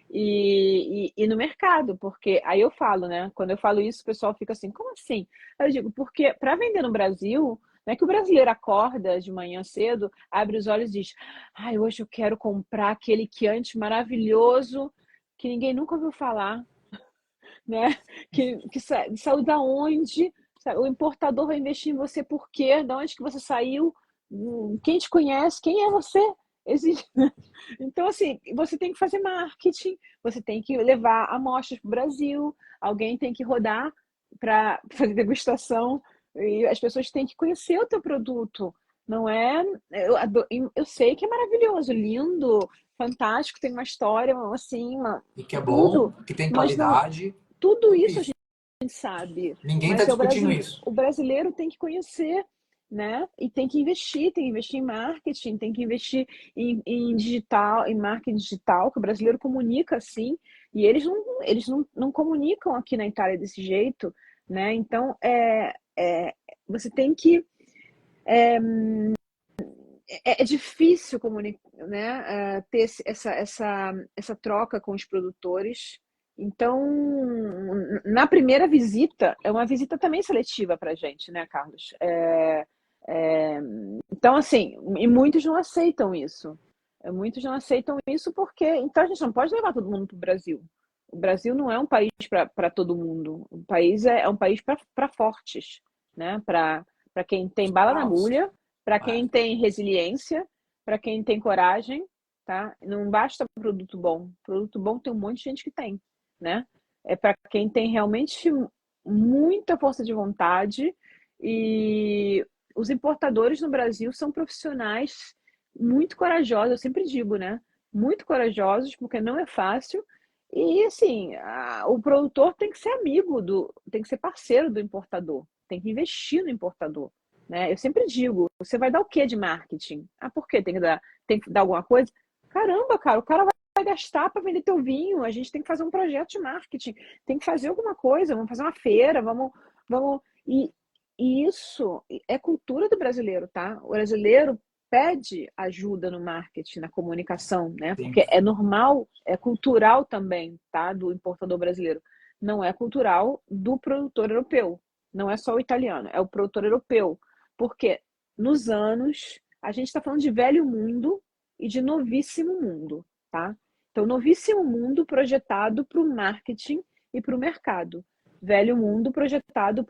E no mercado, porque aí eu falo, né? Quando eu falo isso, o pessoal fica assim, como assim? Aí eu digo, porque para vender no Brasil, não é que o brasileiro acorda de manhã cedo, abre os olhos e diz, ai, hoje eu quero comprar aquele Chianti maravilhoso que ninguém nunca ouviu falar, né? Saiu da onde? O importador vai investir em você por quê? Da onde que você saiu? Quem te conhece? Quem é você? Então, assim, você tem que fazer marketing, você tem que levar amostras para o Brasil, alguém tem que rodar para fazer degustação, e as pessoas têm que conhecer o teu produto. Não é. Eu sei que é maravilhoso, lindo, fantástico, tem uma história, assim, E que é bom, tudo, que tem mas não. qualidade, Tudo tudo isso a isso. gente sabe, Ninguém está mas discutindo isso. o brasileiro tem que conhecer, né? E tem que investir em marketing, tem que investir em digital, em marketing digital, que o brasileiro comunica assim, e eles não comunicam aqui na Itália desse jeito, né? Então, você tem que. É difícil comunicar, né? Ter essa troca com os produtores. Então, na primeira visita, é uma visita também seletiva para a gente, né, Carlos? É, então, assim, e muitos não aceitam isso. Muitos não aceitam isso porque. Então, a gente não pode levar todo mundo para o Brasil. O Brasil não é um país para todo mundo. O país é um país para fortes, né? Para quem tem bala na Bravos. agulha, para É. quem tem resiliência, para quem tem coragem, tá? Não basta produto bom. Produto bom tem um monte de gente que tem, né? É para quem tem realmente muita força de vontade e os importadores no Brasil são profissionais muito corajosos, eu sempre digo, né? Muito corajosos, porque não é fácil. E assim, o produtor tem que ser tem que ser parceiro do importador, tem que investir no importador, né? Eu sempre digo, você vai dar o que de marketing? Ah, por quê? Tem que dar alguma coisa? Caramba, cara, o cara vai gastar para vender teu vinho, a gente tem que fazer um projeto de marketing, tem que fazer alguma coisa, vamos fazer uma feira, vamos. E isso é cultura do brasileiro, tá? O brasileiro pede ajuda no marketing, na comunicação, né? Sim. Porque é normal, é cultural também, tá? Do importador brasileiro. Não é cultural do produtor europeu. Não é só o italiano, é o produtor europeu. Porque nos anos, a gente está falando de velho mundo e de novíssimo mundo, tá? Então, novíssimo mundo projetado para o marketing e para o mercado. Velho mundo projetado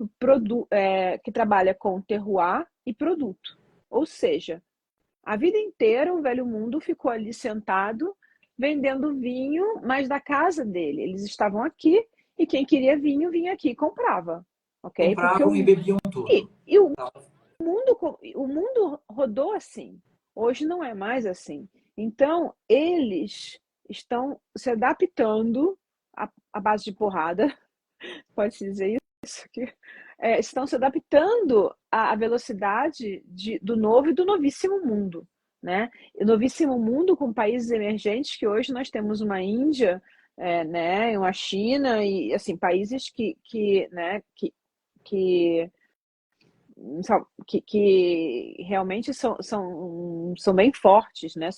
que trabalha com terroir e produto. Ou seja, a vida inteira o velho mundo ficou ali sentado vendendo vinho, mas da casa dele. Eles estavam aqui e quem queria vinho vinha aqui e comprava, ok? Porque Compravam e bebiam tudo. e o mundo rodou assim. Hoje não é mais assim. Então, eles estão se adaptando à base de porrada, pode-se dizer isso aqui, estão se adaptando à velocidade do novo e do novíssimo mundo, né? O novíssimo mundo com países emergentes, que hoje nós temos uma Índia, né, uma China e assim países né, que realmente são bem fortes, né?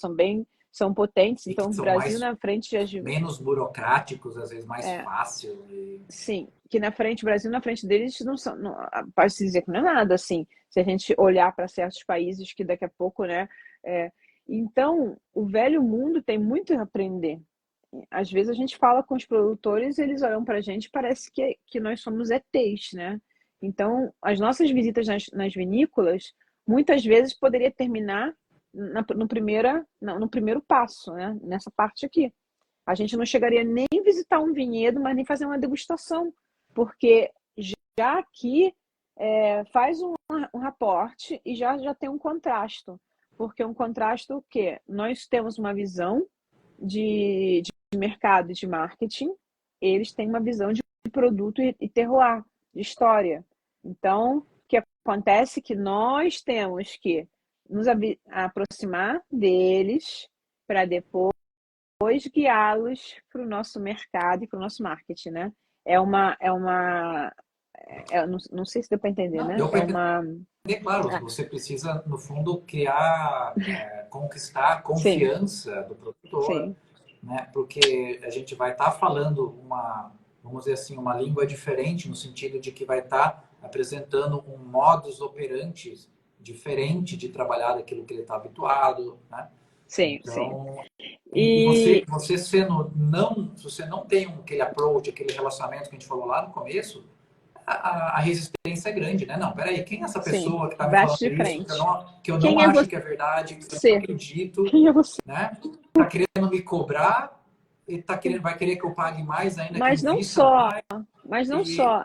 São potentes. E Então, que o são Brasil mais na frente menos burocráticos, às vezes mais é, fácil. E... sim, que na frente, o Brasil na frente deles não são, pode-se dizer que não é nada, assim, se a gente olhar para certos países que daqui a pouco, né? é, então, o velho mundo tem muito a aprender. Às vezes a gente fala com os produtores, eles olham para a gente e parece que nós somos ETs, né? Então, as nossas visitas nas vinícolas, muitas vezes poderia terminar no primeiro passo, né? Nessa parte aqui. A gente não chegaria nem visitar um vinhedo, mas nem fazer uma degustação, porque já aqui faz um raporte e já tem um contraste. Porque um contraste o quê? Nós temos uma visão de mercado e de marketing, eles têm uma visão de produto e terroir, de história. Então, o que acontece é que nós temos que nos aproximar deles para depois guiá-los para o nosso mercado e para o nosso marketing, né? Não sei se deu para entender, Não, né? deu para entender, claro. Você precisa, no fundo, criar, conquistar a Sim, confiança do produtor, sim, né? Porque a gente vai estar falando vamos dizer assim, uma língua diferente, no sentido de que vai estar apresentando um modus operandi diferente de trabalhar daquilo que ele está habituado, né? sim, sim. Então, e E você sendo não, se você não tem aquele approach, aquele relacionamento que a gente falou lá no começo, a resistência é grande, né? Não, peraí, quem é essa sim, pessoa que está me falando bate de isso, frente. que eu não Quem é acho que é verdade, que eu não você? acredito, Quem é você? né? Tá querendo me cobrar e vai querer que eu pague mais ainda, que eu Mas não invista só, mais mas não e, só,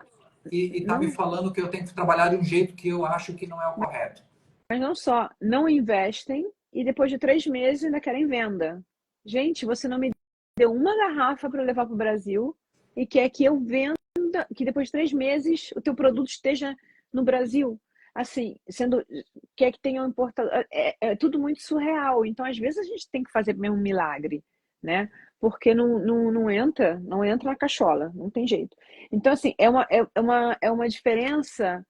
tá me não, falando que eu tenho que trabalhar de um jeito que eu acho que não é o correto. mas não só, não investem e depois de 3 meses ainda querem venda. Gente, você não me deu uma garrafa para levar para o Brasil e quer que eu venda, que depois de 3 meses o teu produto esteja no Brasil. Assim, quer que tenha um importador. É tudo muito surreal. Então, às vezes, a gente tem que fazer mesmo um milagre, né? Porque não entra na cachola, não tem jeito. Então, assim, é uma diferença.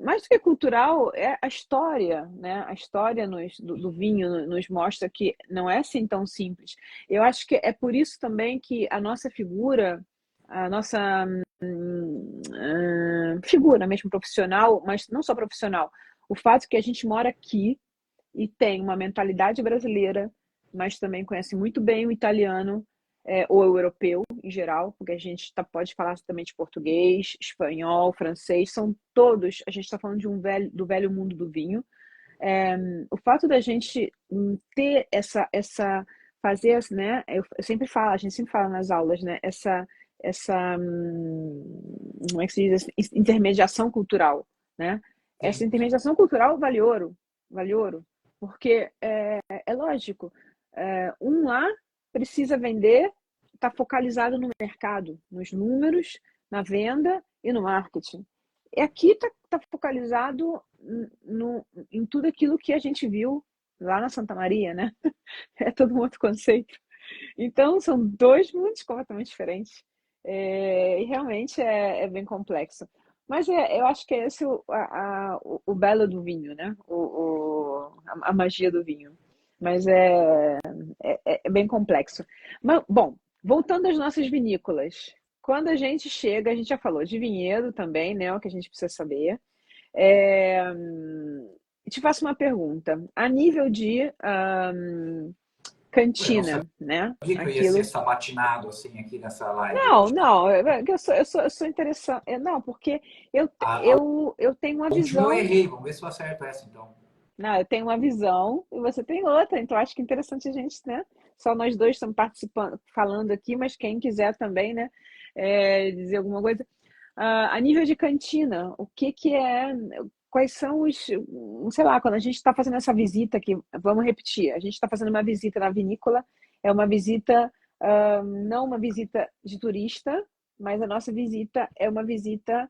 Mais do que cultural, é a história, né? A história do vinho nos mostra que não é assim tão simples. Eu acho que é por isso também que a nossa figura, a nossa figura mesmo profissional, mas não só profissional, o fato que a gente mora aqui e tem uma mentalidade brasileira, mas também conhece muito bem o italiano, ou o europeu em geral, porque a gente pode falar também de português, espanhol, francês, são todos, a gente está falando do velho mundo do vinho. O fato da gente ter fazer, né, eu sempre falo, a gente sempre fala nas aulas, né, como é que se diz, intermediação cultural, né? Essa Sim. intermediação cultural vale ouro, porque é lógico, um lá precisa vender, está focalizado no mercado, nos números, na venda e no marketing. E aqui está focalizado em tudo aquilo que a gente viu lá na Santa Maria, né? É todo um outro conceito. Então, são dois mundos completamente diferentes. E realmente é bem complexo. Mas eu acho que é esse o belo do vinho, né? A magia do vinho. Mas é bem complexo. Mas, bom, voltando às nossas vinícolas. Quando a gente chega, a gente já falou de vinhedo também, né? O que a gente precisa saber. Te faço uma pergunta. A nível de Eu não sabia cantina, né? que eu ia ser Aquilo. sabatinado assim aqui nessa live Não, hoje. não, eu sou interessante. Não, porque A eu tenho uma última eu visão. errei, vamos ver se eu acerto essa então. Não, eu tenho uma visão e você tem outra, então acho que é interessante a gente, né? Só nós dois estamos participando, falando aqui, mas quem quiser também, né? Dizer alguma coisa. A nível de cantina, o que que é, quais são os, sei lá, quando a gente está fazendo essa visita aqui, vamos repetir, a gente está fazendo uma visita na vinícola, é uma visita, não uma visita de turista, mas a nossa visita é uma visita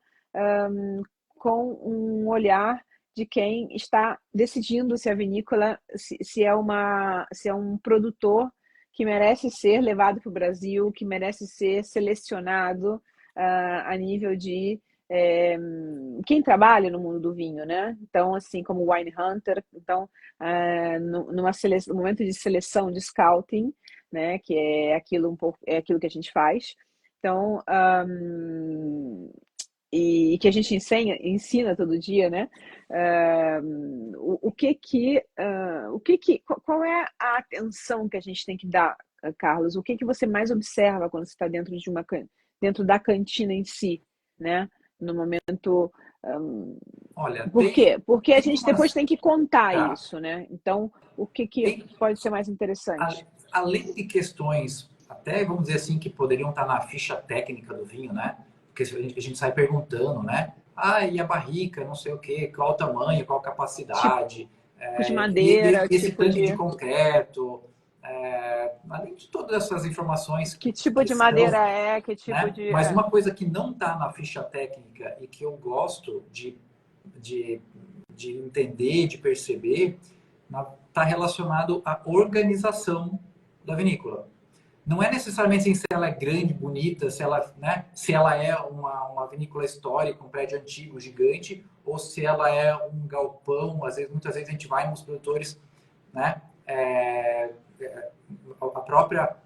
com um olhar de quem está decidindo se a vinícola, se é um produtor que merece ser levado para o Brasil, que merece ser selecionado a nível de quem trabalha no mundo do vinho, né? Então, assim, como Wine Hunter, então, no momento de seleção, de scouting, né? Que é aquilo um pouco, é aquilo que a gente faz. Então, e que a gente ensina todo dia, né? Qual é a atenção que a gente tem que dar, Carlos? O que que você mais observa quando você está dentro da cantina em si, né? No momento, Olha, por quê? Porque a tem gente depois umas. tem que contar Tá, isso, né? Então, o que que tem, pode ser mais interessante? além de questões, até vamos dizer assim, que poderiam estar na ficha técnica do vinho, né? Porque a gente sai perguntando, né? Ah, e a barrica, não sei o quê, qual o tamanho, qual a Tipo capacidade, de e madeira, esse tipo tanque de de concreto, além de todas essas informações que tipo que de são, madeira é, que tipo né? de Mas uma coisa que não está na ficha técnica e que eu gosto de, de entender, de perceber, está relacionado à organização da vinícola. Não é necessariamente assim, se ela é grande, bonita, se ela, né, se ela é uma vinícola histórica, um prédio antigo, gigante, ou se ela é um galpão. Muitas vezes a gente vai nos produtores, né, a própria,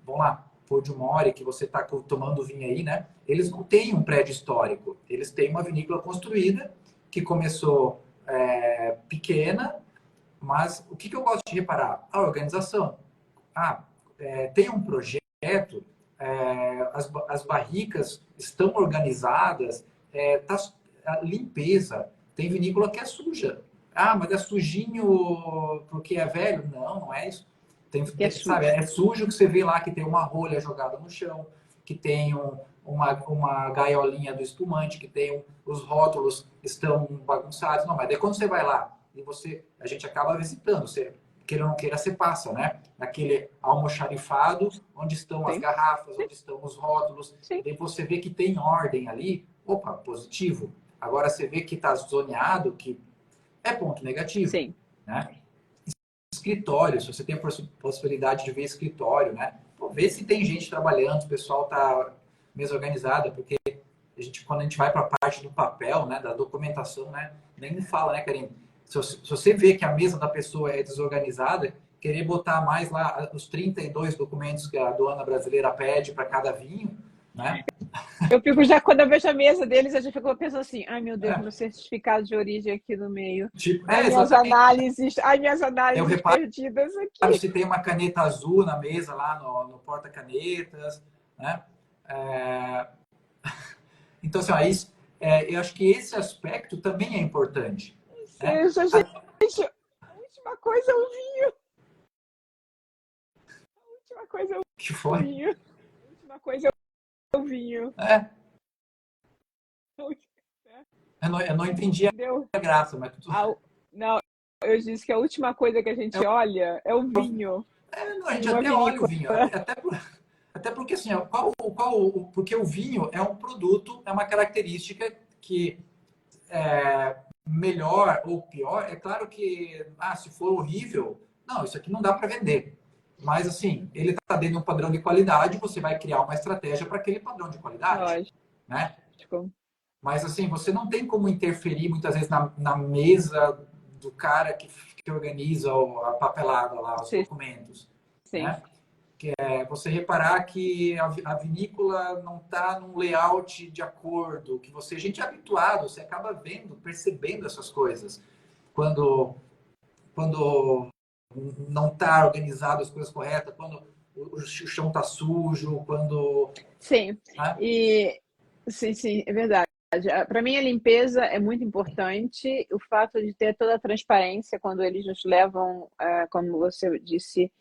vamos lá, Pódio Mori, que você está tomando vinho aí, né? Eles não têm um prédio histórico. Eles têm uma vinícola construída que começou pequena, mas o que eu gosto de reparar? A organização. Tem um projeto, as barricas estão organizadas, tá, a limpeza. Tem vinícola que é suja. Ah, mas é sujinho porque é velho? Não, não é isso. que é Sabe, sujo? é sujo que você vê lá que tem uma rolha jogada no chão, que tem uma gaiolinha do espumante, que tem os rótulos estão bagunçados. Não, mas daí quando você vai lá e a gente acaba visitando, você queira ou não queira, você passa, né? Naquele almoxarifado, onde estão as Sim, garrafas, sim, onde estão os rótulos, e sim, daí você vê que tem ordem ali, opa, positivo. Agora você vê que está zoneado, que é ponto negativo, sim. né? Escritório, se você tem a possibilidade de ver escritório, né? Pô, vê se tem gente trabalhando, se o pessoal está mesmo organizado, porque quando a gente vai para a parte do papel, né, da documentação, né, nem me fala, né, Karine? Se você vê que a mesa da pessoa é desorganizada, querer botar mais lá os 32 documentos que a aduana brasileira pede para cada vinho, né? Eu fico já, quando eu vejo a mesa deles, eu já fico pensando assim, ai meu Deus, É, meu certificado de origem aqui no meio. tipo, exatamente. Ai, minhas Eu análises reparo perdidas aqui. se tem uma caneta azul na mesa lá no porta-canetas, né? É, então, assim, eu acho que esse aspecto também é importante, Ou né? seja, gente, a última coisa é o vinho. A última coisa é Que o foi? vinho. A última coisa é o vinho. É, A última- né? eu não entendi Entendeu? a graça, mas tudo. Não, eu disse que a última coisa que a gente olha é o vinho Não, a gente numa até olha o vinícola. vinho, até porque assim, ó, porque o vinho é um produto, é uma característica que melhor ou pior, é claro que se for horrível, não, isso aqui não dá para vender. Mas assim, ele está dentro de um padrão de qualidade, você vai criar uma estratégia para aquele padrão de qualidade, Lógico. né? Mas assim, você não tem como interferir muitas vezes na mesa do cara que organiza a papelada lá, os Sim, documentos, sim. né? Você reparar que a vinícola não está num layout de acordo, que a gente é habituado, você acaba vendo, percebendo essas coisas. Quando não está organizado as coisas corretas, quando o chão está sujo, quando... Sim, Né? sim, é verdade. Para mim, a limpeza é muito importante. O fato de ter toda a transparência quando eles nos levam, como você disse,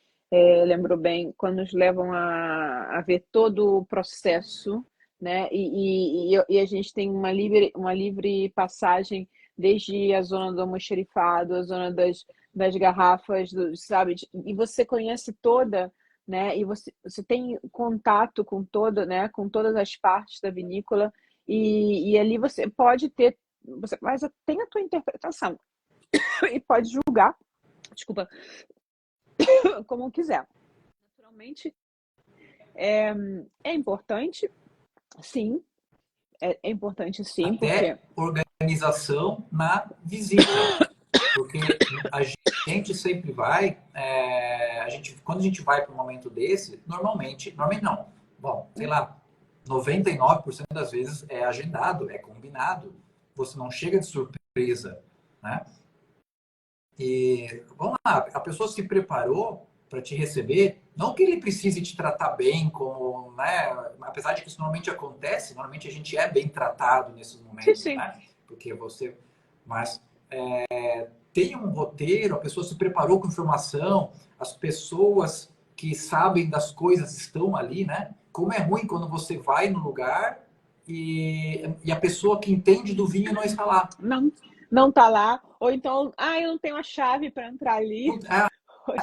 lembrou bem, quando nos levam a ver todo o processo, né? E a gente tem uma livre passagem desde a zona do almoxarifado, a zona das garrafas, sabe? E você conhece toda, né? E você tem contato com toda, né? Com todas as partes da vinícola e ali você pode ter, mas tem a tua interpretação e pode julgar, desculpa, como quiser. Naturalmente, é importante, sim, é importante sim, porque Até organização na visita, porque a gente sempre vai, quando a gente vai para um momento desse, normalmente não, bom, sei lá, 99% das vezes é agendado, é combinado, você não chega de surpresa, né? E vamos lá, a pessoa se preparou para te receber, não que ele precise te tratar bem, como, né? Apesar de que isso normalmente acontece, normalmente a gente é bem tratado nesses momentos, sim. né? Porque você, mas tem um roteiro, a pessoa se preparou com informação, as pessoas que sabem das coisas estão ali, né? Como é ruim quando você vai no lugar e a pessoa que entende do vinho não está lá. Não tá lá, ou então, eu não tenho a chave para entrar ali.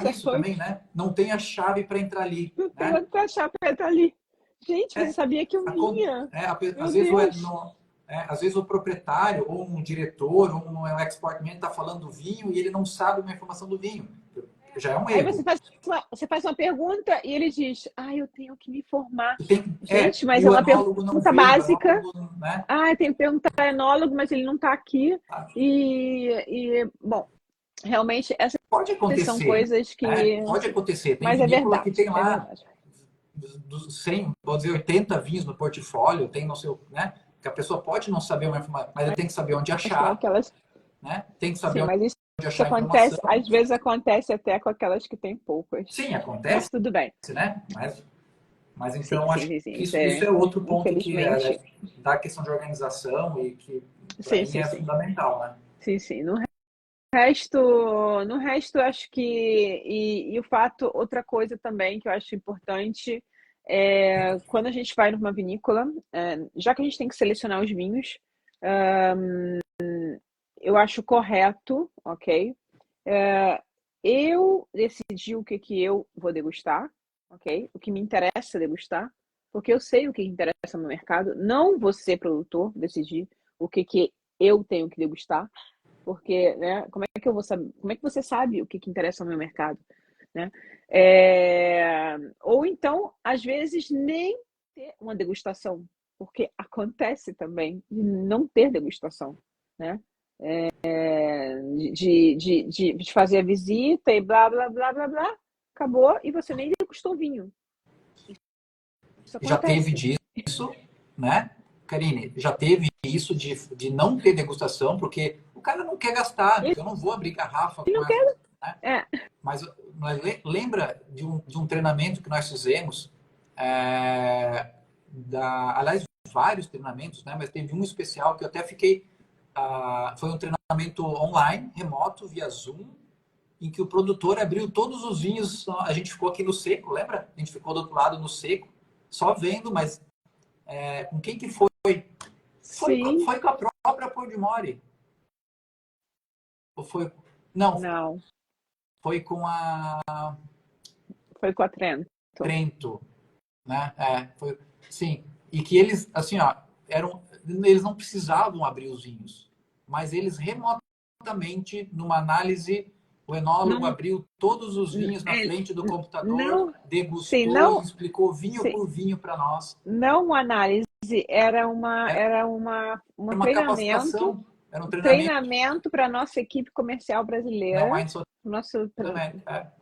Isso também, né? Não tem a chave para entrar ali, Não tenho né? a chave para entrar ali. Gente, você É, sabia que eu vinha? às Meu vezes Deus. às vezes o proprietário ou um diretor ou um export man está falando do vinho e ele não sabe uma informação do vinho. Já é um Aí erro. você faz uma pergunta e ele diz: eu tenho que me informar. Gente, E mas é o uma enólogo não pergunta veio, o básica. enólogo, né? Eu tenho que perguntar ao enólogo, mas ele não está aqui. Bom, realmente, essas Pode são acontecer, coisas né? que. Pode acontecer. Tem Mas é vinícola que verdade, tem é lá verdade. dos 100, vou dizer, 80 vinhos no portfólio, tem no seu, né? Que a pessoa pode não saber uma informação, mas ela tem que saber onde Mas tem achar, aquelas. né? Tem que saber Sim, mas isso onde achar informação. acontece, às vezes acontece até com aquelas que têm poucas. Sim, Mas acontece, tudo bem. né? Mas Sim, então sim, acho sim, sim. que isso é outro ponto que Infelizmente. da questão de organização e que para Sim, mim sim, é sim. fundamental, né? Sim. No resto, acho que. E o fato, outra coisa também que eu acho importante é quando a gente vai numa vinícola, já que a gente tem que selecionar os vinhos, eu acho correto, ok? Eu decidi o que eu vou degustar, ok? O que me interessa degustar, porque eu sei o que interessa no mercado. Não você, produtor, decidir o que eu tenho que degustar, porque, né? Como é que eu vou saber? Como é que você sabe o que interessa no meu mercado, né? Ou então, às vezes, nem ter uma degustação, porque acontece também de não ter degustação, né? De fazer a visita e blá, blá, blá, blá, blá, acabou e você nem degustou vinho. Isso Já teve acontece. disso, né? Karine, já teve isso de não ter degustação, porque o cara não quer gastar, Ele eu não vou abrir garrafa com não essa, quer. né? É, Mas lembra de um treinamento que nós fizemos, aliás, vários treinamentos, né? Mas teve um especial que eu até fiquei, foi um treinamento online, remoto, via Zoom, em que o produtor abriu todos os vinhos, a gente ficou aqui no seco, lembra? A gente ficou do outro lado no seco, só vendo, mas com quem que foi? sim, Foi com a própria Podmore. Ou foi? Não, não. foi com a Foi com a Trento. Trento, né? Sim. E que eles, assim, ó, eles não precisavam abrir os vinhos, mas eles remotamente, numa análise, o enólogo Não, abriu todos os vinhos na é, frente do computador, não, sim, degustou e não, explicou vinho sim, por vinho para nós. não análise, era Era um uma treinamento, capacitação, era um treinamento treinamento para a nossa equipe comercial da brasileira, Wine South nosso, America.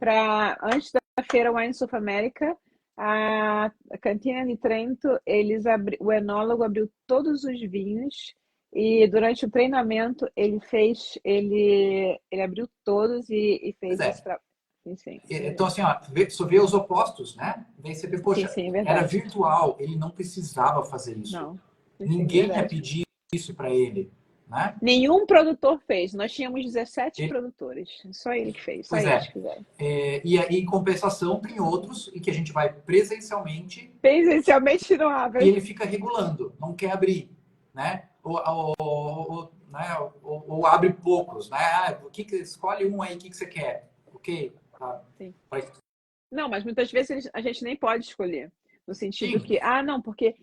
antes da feira Wine South America, a Cantina de Trento, o enólogo abriu todos os vinhos e durante o treinamento ele abriu todos e Pois fez esse é. trabalho. sim, é Então, verdade. assim, ó, só vê os opostos, né? Daí você vê, Sim, poxa, sim, é era verdade. virtual, ele não precisava fazer isso. Não, sim, sim, é Ninguém ia verdade. pedir isso para ele, né? Nenhum produtor fez. Nós tínhamos 17 Ele- produtores. Só ele que fez, só pois eles é. fizeram. E aí, em compensação, tem outros em que a gente vai presencialmente Presencialmente não e abre. ele fica regulando, não quer abrir, né? Né? Ou abre poucos, né? Ah, escolhe um aí, o que você quer? Ok, tá. Sim. Mas, Não, mas muitas vezes a gente nem pode escolher. No sentido sim, que, não, porque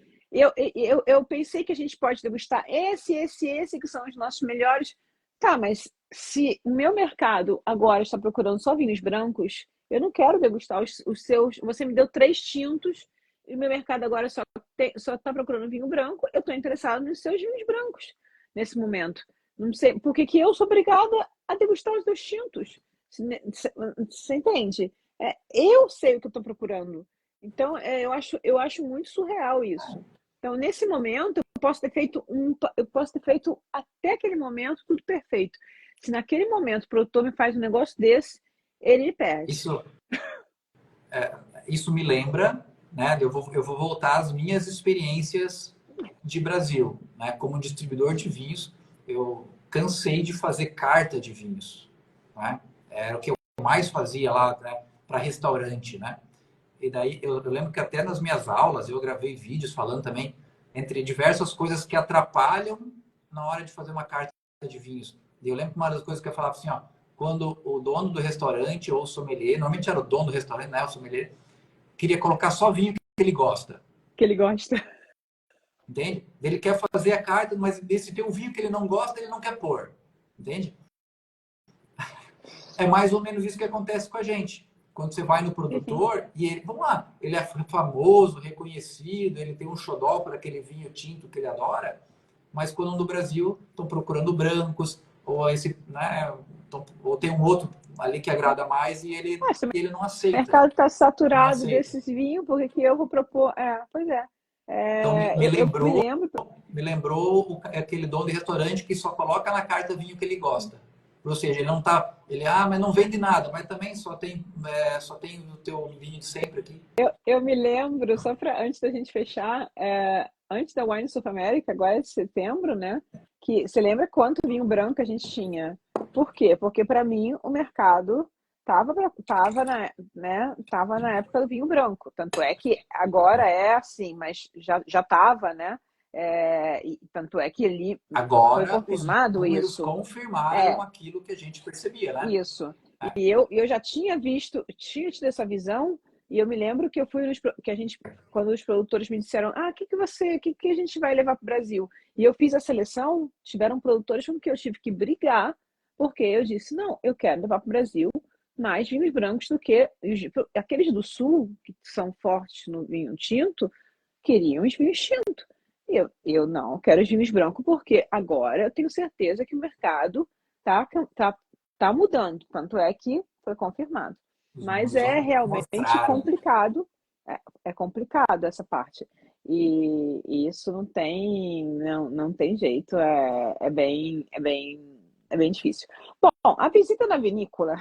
eu pensei que a gente pode degustar esse, que são os nossos melhores. Tá, mas se o meu mercado agora está procurando só vinhos brancos, eu não quero degustar os seus. Você me deu 3 tintos e o meu mercado agora só está procurando vinho branco. Eu estou interessado nos seus vinhos brancos nesse momento. Não sei, por que que eu sou obrigada a degustar os 2 tintos? Você entende? Eu sei o que eu estou procurando. Então, eu acho muito surreal isso. Então, nesse momento, eu posso ter feito até aquele momento tudo perfeito. Se naquele momento o produtor me faz um negócio desse, ele me perde. isso, isso me lembra, né? Eu vou voltar às minhas experiências de Brasil, né? Como distribuidor de vinhos, eu cansei de fazer carta de vinhos, né? Era o que eu mais fazia lá, né? Para restaurante, né? E daí eu lembro que até nas minhas aulas eu gravei vídeos falando também entre diversas coisas que atrapalham na hora de fazer uma carta de vinhos. E eu lembro que uma das coisas que eu falava assim, ó, quando o dono do restaurante ou o sommelier, normalmente era o dono do restaurante, né, o sommelier, queria colocar só vinho que ele gosta, Que ele gosta. entende? Ele quer fazer a carta, mas se tem um vinho que ele não gosta, ele não quer pôr, entende? É mais ou menos isso que acontece com a gente. Quando você vai no Enfim. produtor e ele, vamos lá, ele é famoso, reconhecido, ele tem um xodó por aquele vinho tinto que ele adora, mas quando no Brasil estão procurando brancos, ou esse, né, ou tem um outro ali que agrada mais e Se o ele não aceita, mercado está não saturado aceita. desses vinhos, porque que eu vou propor? Pois é. Então Eu me lembro. me lembrou aquele dono de restaurante que só coloca na carta vinho que ele gosta. Ou seja, ele não tá, mas não vende nada, mas também só tem o teu vinho de sempre aqui. Eu me lembro, só para antes da gente fechar, antes da Wine South America, agora de setembro, né? Que você lembra quanto vinho branco a gente tinha? Por quê? Porque para mim o mercado tava na época do vinho branco. Tanto é que agora é assim, mas já tava, né? E tanto é que ali foi Agora os confirmado números isso. confirmaram É, aquilo que a gente percebia, né? isso. E eu já tinha visto, tinha tido essa visão, e eu me lembro que eu fui que a gente, quando os produtores me disseram, que a gente vai levar para o Brasil? E eu fiz a seleção, tiveram produtores com que eu tive que brigar, porque eu disse, não, eu quero levar para o Brasil mais vinhos brancos do que aqueles do sul, que são fortes no vinho tinto, queriam os vinhos tintos. Eu não quero os vinhos brancos, porque agora eu tenho certeza que o mercado tá tá mudando, tanto é que foi confirmado. Os Mas números é realmente mostraram. complicado, é complicado essa parte. E isso não tem jeito, é bem difícil. Bom, a visita na vinícola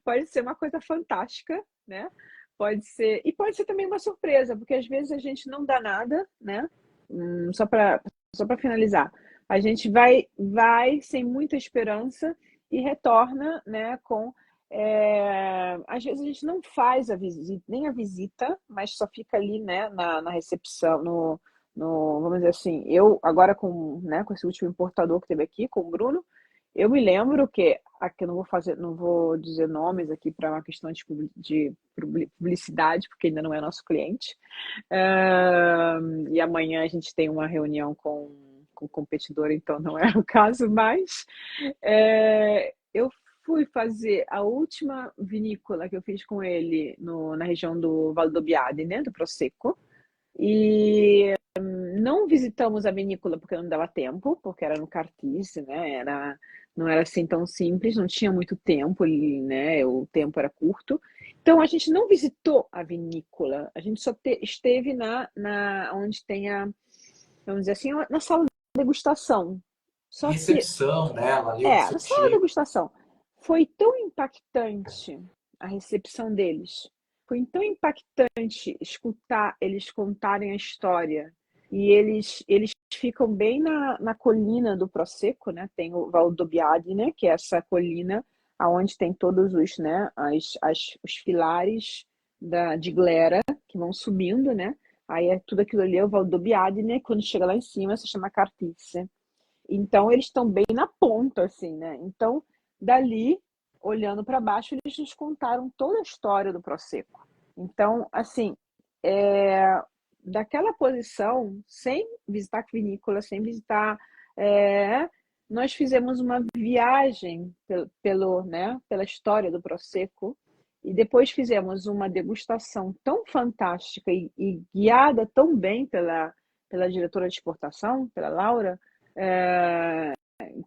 pode ser uma coisa fantástica, né? Pode ser também uma surpresa, porque às vezes a gente não dá nada, né? Só para finalizar, a gente vai sem muita esperança e retorna, né, às vezes a gente não faz nem a visita, mas só fica ali, né, na recepção, vamos dizer assim, eu agora com esse último importador que teve aqui, com o Bruno, eu me lembro que aqui eu não vou dizer nomes aqui para uma questão de publicidade, porque ainda não é nosso cliente. E amanhã a gente tem uma reunião com o competidor, então não é o caso mais. Eu fui fazer a última vinícola que eu fiz com ele na região do Valdobbiadene, né, do Prosecco, e não visitamos a vinícola porque não dava tempo, porque era no Cartice, né? Não era assim tão simples, não tinha muito tempo, né? O tempo era curto. Então a gente não visitou a vinícola, a gente só esteve onde tem vamos dizer assim, na sala de degustação. Só que, Recepção dela ali, onde você na sala de chega. degustação. Foi tão impactante a recepção deles. Foi tão impactante escutar eles contarem a história. E eles ficam bem na colina do Prosecco, né? Tem o Val d'Obiadene, que é essa colina onde tem todos os, né, os filares de glera que vão subindo, né? Aí tudo aquilo ali é o Val d'Obiadene, quando chega lá em cima se chama Cartice. Então eles estão bem na ponta, assim, né? Então, dali, olhando para baixo, eles nos contaram toda a história do Prosecco. Então, assim, daquela posição, sem visitar vinícola, sem visitar, nós fizemos uma viagem pela história do Prosecco e depois fizemos uma degustação tão fantástica e guiada tão bem pela diretora de exportação, pela Laura,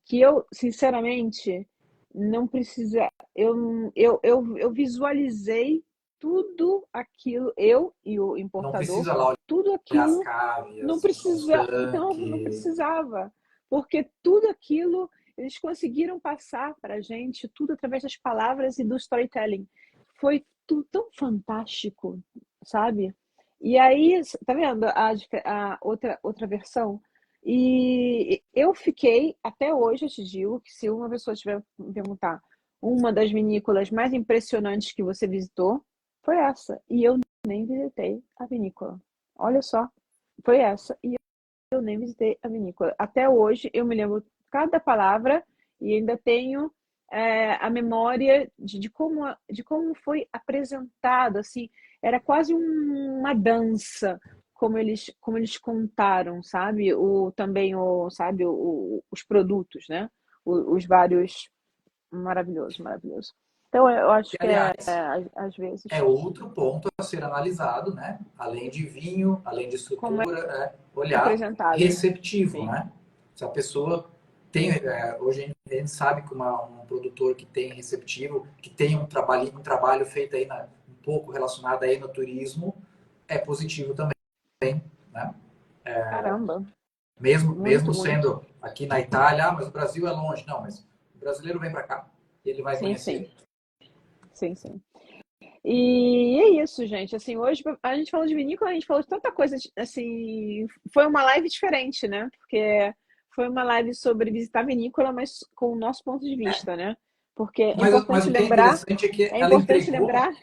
que eu, sinceramente, não precisa. Eu visualizei tudo aquilo, eu e o Não importador, precisa lá tudo olhar as aquilo não cavias, os precisa, não tanques. precisava, porque tudo aquilo eles conseguiram passar para a gente, tudo através das palavras e do storytelling. Foi tudo tão fantástico, sabe? E aí, tá vendo a outra versão? E eu fiquei, até hoje, eu te digo, que se uma pessoa tiver me perguntar uma das vinícolas mais impressionantes que você visitou, foi essa. E eu nem visitei a vinícola. Olha só, foi essa. E eu nem visitei a vinícola. Até hoje eu me lembro cada palavra e ainda tenho a memória de como foi apresentado. Assim, era quase uma dança, como eles contaram, sabe? Também sabe, os produtos, né? Os vários. Maravilhoso, maravilhoso. Então, eu acho E, que aliás, às vezes, é outro ponto a ser analisado, né? Além de vinho, além de como é estrutura, olhar apresentado. receptivo, Sim, né? Se a pessoa tem, hoje a gente sabe que um produtor que tem receptivo, que tem um trabalho feito aí um pouco relacionado aí no turismo, é positivo também, né? caramba, Mesmo muito, muito. sendo aqui na Itália, mas o Brasil é longe, não, mas o brasileiro vem para cá, ele vai Sim, sim, conhecer. sim, sim. E é isso, gente. Assim, hoje a gente falou de vinícola, a gente falou de tanta coisa, assim, foi uma live diferente, né? Porque foi uma live sobre visitar vinícola, mas com o nosso ponto de vista, né? Porque Mas o que é interessante é que é importante lembrar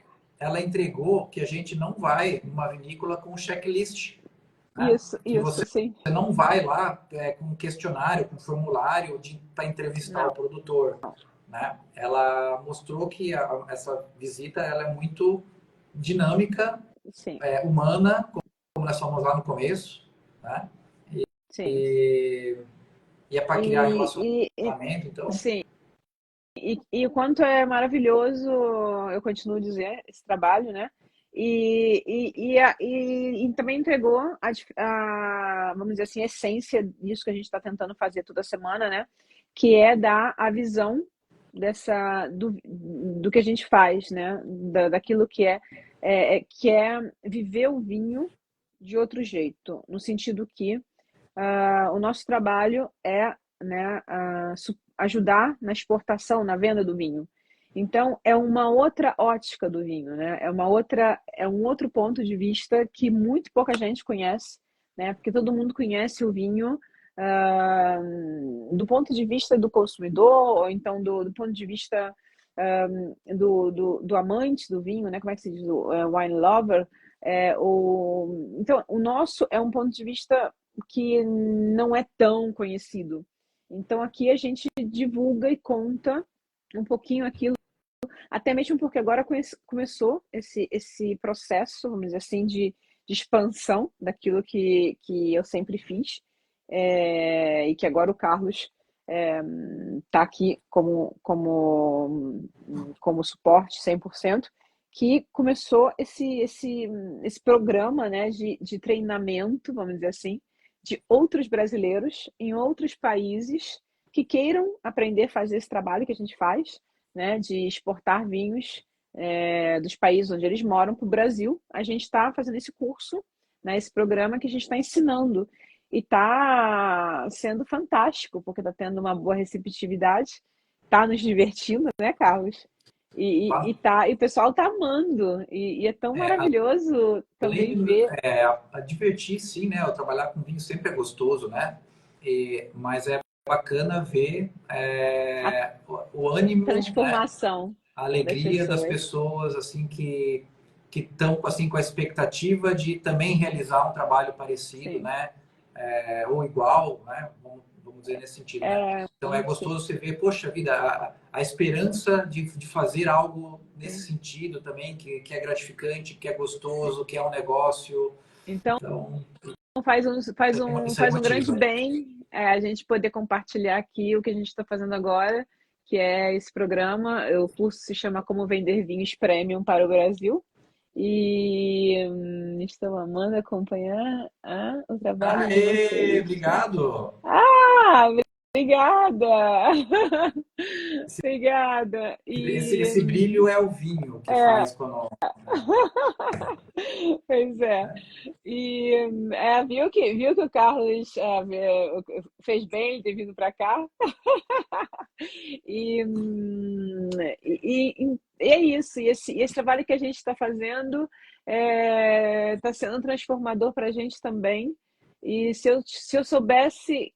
ela entregou que a gente não vai numa vinícola com checklist, né? Que isso, você sim. não vai lá com um questionário, com um formulário para entrevistar o Não, produtor, né? Ela mostrou que essa visita ela é muito dinâmica, sim, humana, como nós falamos lá no começo, né? sim. E, e é para criar E relacionamento, então sim. E o quanto é maravilhoso, eu continuo a dizer, esse trabalho, né? E também entregou vamos dizer assim, a essência disso que a gente está tentando fazer toda semana, né? Que é dar a visão do que a gente faz, né? Daquilo que é viver o vinho de outro jeito, no sentido que o nosso trabalho é, né, ajudar na exportação, na venda do vinho. Então, é uma outra ótica do vinho, né? É um outro ponto de vista que muito pouca gente conhece, né? Porque todo mundo conhece o vinho do ponto de vista do consumidor, ou então do ponto de vista do amante do vinho, né? Como é que se diz? O wine lover. Então, o nosso é um ponto de vista que não é tão conhecido. Então, aqui a gente divulga e conta um pouquinho aquilo, até mesmo porque agora começou esse processo, vamos dizer assim, de expansão daquilo que eu sempre fiz, e que agora o Carlos está aqui como suporte 100%, que começou esse programa, né, de treinamento, vamos dizer assim, de outros brasileiros em outros países que queiram aprender a fazer esse trabalho que a gente faz, né, de exportar vinhos dos países onde eles moram para o Brasil. A gente está fazendo esse curso, né, esse programa que a gente está ensinando. E está sendo fantástico, porque está tendo uma boa receptividade, está nos divertindo, né, Carlos? E o pessoal tá amando. E é tão maravilhoso também Além ver. a divertir, sim, né? O trabalhar com vinho sempre é gostoso, né? Mas é bacana ver A o ânimo, né? transformação A das alegria das pessoas. pessoas, assim, que estão assim, com a expectativa de também realizar um trabalho parecido, Sim. né? Ou igual, né? Vamos dizer nesse sentido, né? Então é Sim, gostoso você ver, poxa vida, a esperança de fazer algo nesse sim. sentido também, que é gratificante, que é gostoso, que é um negócio. Então, Então, isso aí faz um grande motiva. bem a gente poder compartilhar aqui o que a gente está fazendo agora, que é esse programa. O curso se chama Como Vender Vinhos Premium para o Brasil. E estou amando acompanhar o trabalho de Aê, vocês. obrigado! Ah, obrigada! Obrigada! Esse brilho é o vinho que faz quando... Pois é. E viu que o Carlos fez bem de ter vindo para cá? E, hum, e é isso. E esse trabalho que a gente está fazendo está sendo transformador para a gente também. E se eu soubesse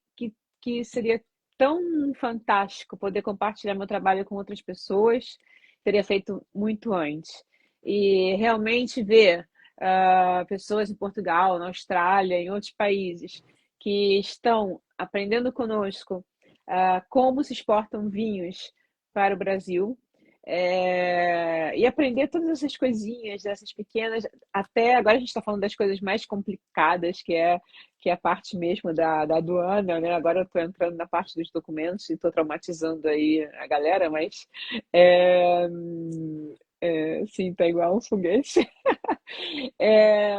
que seria tão fantástico poder compartilhar meu trabalho com outras pessoas, teria feito muito antes. E realmente ver pessoas em Portugal, na Austrália, em outros países que estão aprendendo conosco como se exportam vinhos para o Brasil. E aprender todas essas coisinhas, essas pequenas, até agora a gente está falando das coisas mais complicadas, que é a parte mesmo da aduana, né? Agora eu estou entrando na parte dos documentos e estou traumatizando aí a galera, mas é, sim, tá igual um foguete. É,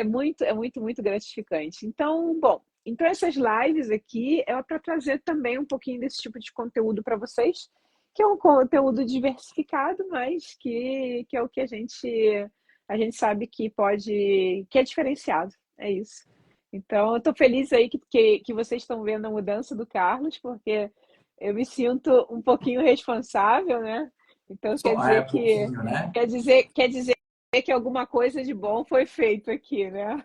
muito gratificante. Então, bom, então essas lives aqui é para trazer também um pouquinho desse tipo de conteúdo para vocês, que é um conteúdo diversificado, mas que é o que a gente sabe que é diferenciado. É isso. Então, eu estou feliz aí que vocês estão vendo a mudança do Carlos, porque eu me sinto um pouquinho responsável, né? Então, quer É dizer um que pouquinho, né? quer dizer que alguma coisa de bom foi feito aqui, né?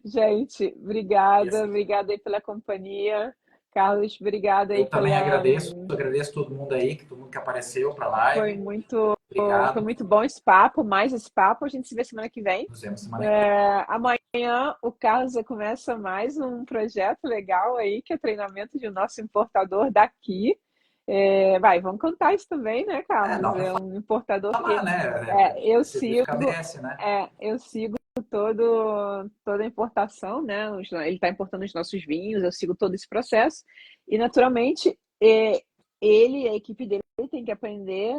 Gente, E assim, obrigada aí pela companhia. Carlos, obrigada aí eu também pela. agradeço todo mundo aí, todo mundo que apareceu para a Foi live. muito, foi Obrigado. muito bom esse papo, mais esse papo. A gente se vê semana que vem. Nos vemos semana que vem. Amanhã o Carlos começa mais um projeto legal aí, que é treinamento de nosso importador daqui. Vamos contar isso também, né, Carlos? Não, para É um importador falar, que né? eu Serviço sigo, KDS, né? eu sigo toda a importação, né? Ele está importando os nossos vinhos, eu sigo todo esse processo. E, naturalmente, ele e a equipe dele tem que aprender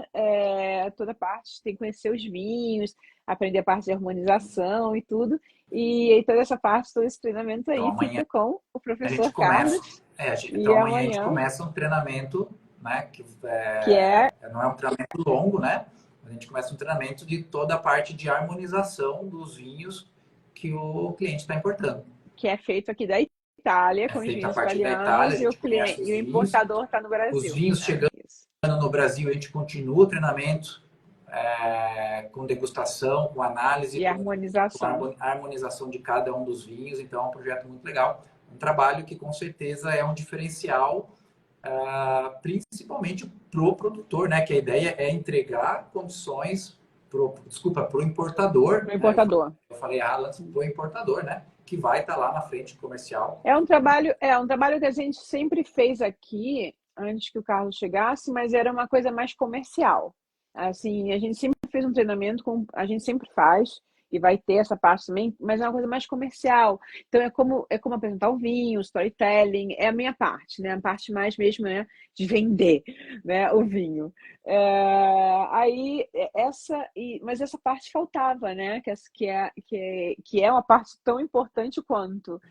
toda a parte, tem que conhecer os vinhos, aprender a parte de harmonização e tudo. E toda essa parte, todo esse treinamento Então aí amanhã fica com o a gente professor começa. Carlos. Então E amanhã a gente amanhã, começa um treinamento, né? que é, Não é um treinamento longo, né? A gente começa um treinamento de toda a parte de harmonização dos vinhos que o cliente está importando. que é feito aqui da Itália, É com os feita a vinhos partir da Itália, italianos, a e o gente conhece cliente, os e o vinhos. importador está no Os Brasil. vinhos chegando Isso. no Brasil, a gente continua o treinamento com degustação, com análise, E com harmonização. a harmonização de cada um dos vinhos. Então, é um projeto muito legal. Um trabalho que, com certeza, é um diferencial, principalmente para o produtor, né? Que a ideia é entregar condições para o importador, No né? importador. Eu falei errado antes, para o importador, né? Que vai estar lá na frente comercial. É um trabalho que a gente sempre fez aqui, antes que o Carlos chegasse, mas era uma coisa mais comercial. Assim, a gente sempre fez um treinamento, a gente sempre faz, e vai ter essa parte também, mas é uma coisa mais comercial. Então, é como apresentar o vinho, o storytelling, é a minha parte, né? A parte mais mesmo, né, de vender, né, o vinho. Aí, mas essa parte faltava, né? Que é uma parte tão importante quanto.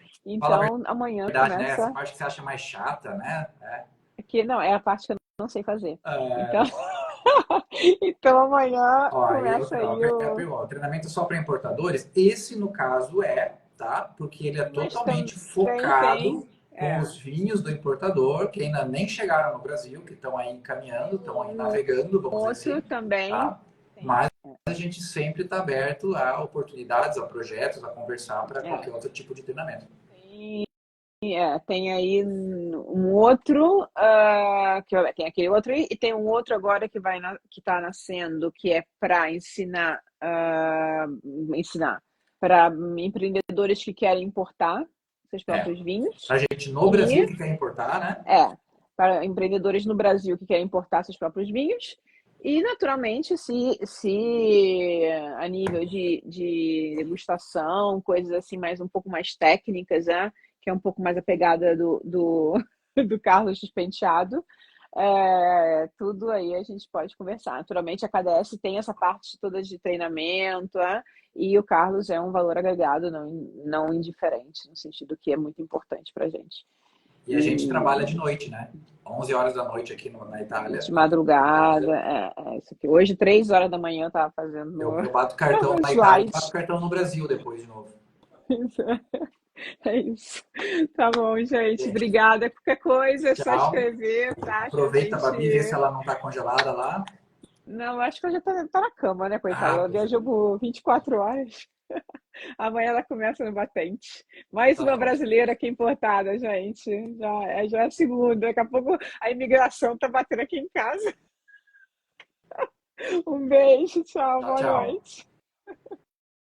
Fala a Então, amanhã verdade, né? Essa começa. parte que você acha mais chata, né? Que não, é a parte que eu não sei fazer. Então, É, então amanhã Ó, começa aí o. o treinamento só para importadores, esse no caso tá? Porque ele é Mas totalmente também tem. focado. com É. os vinhos do importador, que ainda nem chegaram no Brasil, que estão aí caminhando, estão aí navegando, vamos dizer Outro assim, também. tá? Mas a gente sempre está aberto a oportunidades, a projetos, a conversar para qualquer É. outro tipo de treinamento. Tem aí um outro, tem aquele outro e tem um outro agora que está nascendo, que é para ensinar para empreendedores que querem importar seus É. próprios vinhos A gente no Brasil que quer importar, né? para empreendedores no Brasil que querem importar seus próprios vinhos. E, naturalmente, se a nível de degustação, coisas assim, um pouco mais técnicas, né? Que é um pouco mais a pegada do Carlos Despenteado, tudo aí a gente pode conversar. Naturalmente, a KDS tem essa parte toda de treinamento, e o Carlos é um valor agregado não indiferente, no sentido que é muito importante para a gente. E a gente trabalha de noite, né? 11 horas da noite aqui na Itália. De madrugada, isso aqui. Hoje, 3 horas da manhã, eu tava fazendo Eu bato cartão na Itália e bato cartão no Brasil depois de novo. É isso. Tá bom, gente. Gente, Obrigada. Qualquer coisa é só tchau. escrever, tá? Aproveita a Babi, vê se ela não tá congelada lá. Não, acho que ela já tá na cama, né, coitada? Ela Pois é. viajou por 24 horas. Amanhã ela começa no batente. Mais Tá uma bom. brasileira aqui importada, gente. Já é a segunda. Daqui a pouco a imigração tá batendo aqui em casa. Um beijo, tchau, Tchau, boa tchau. noite.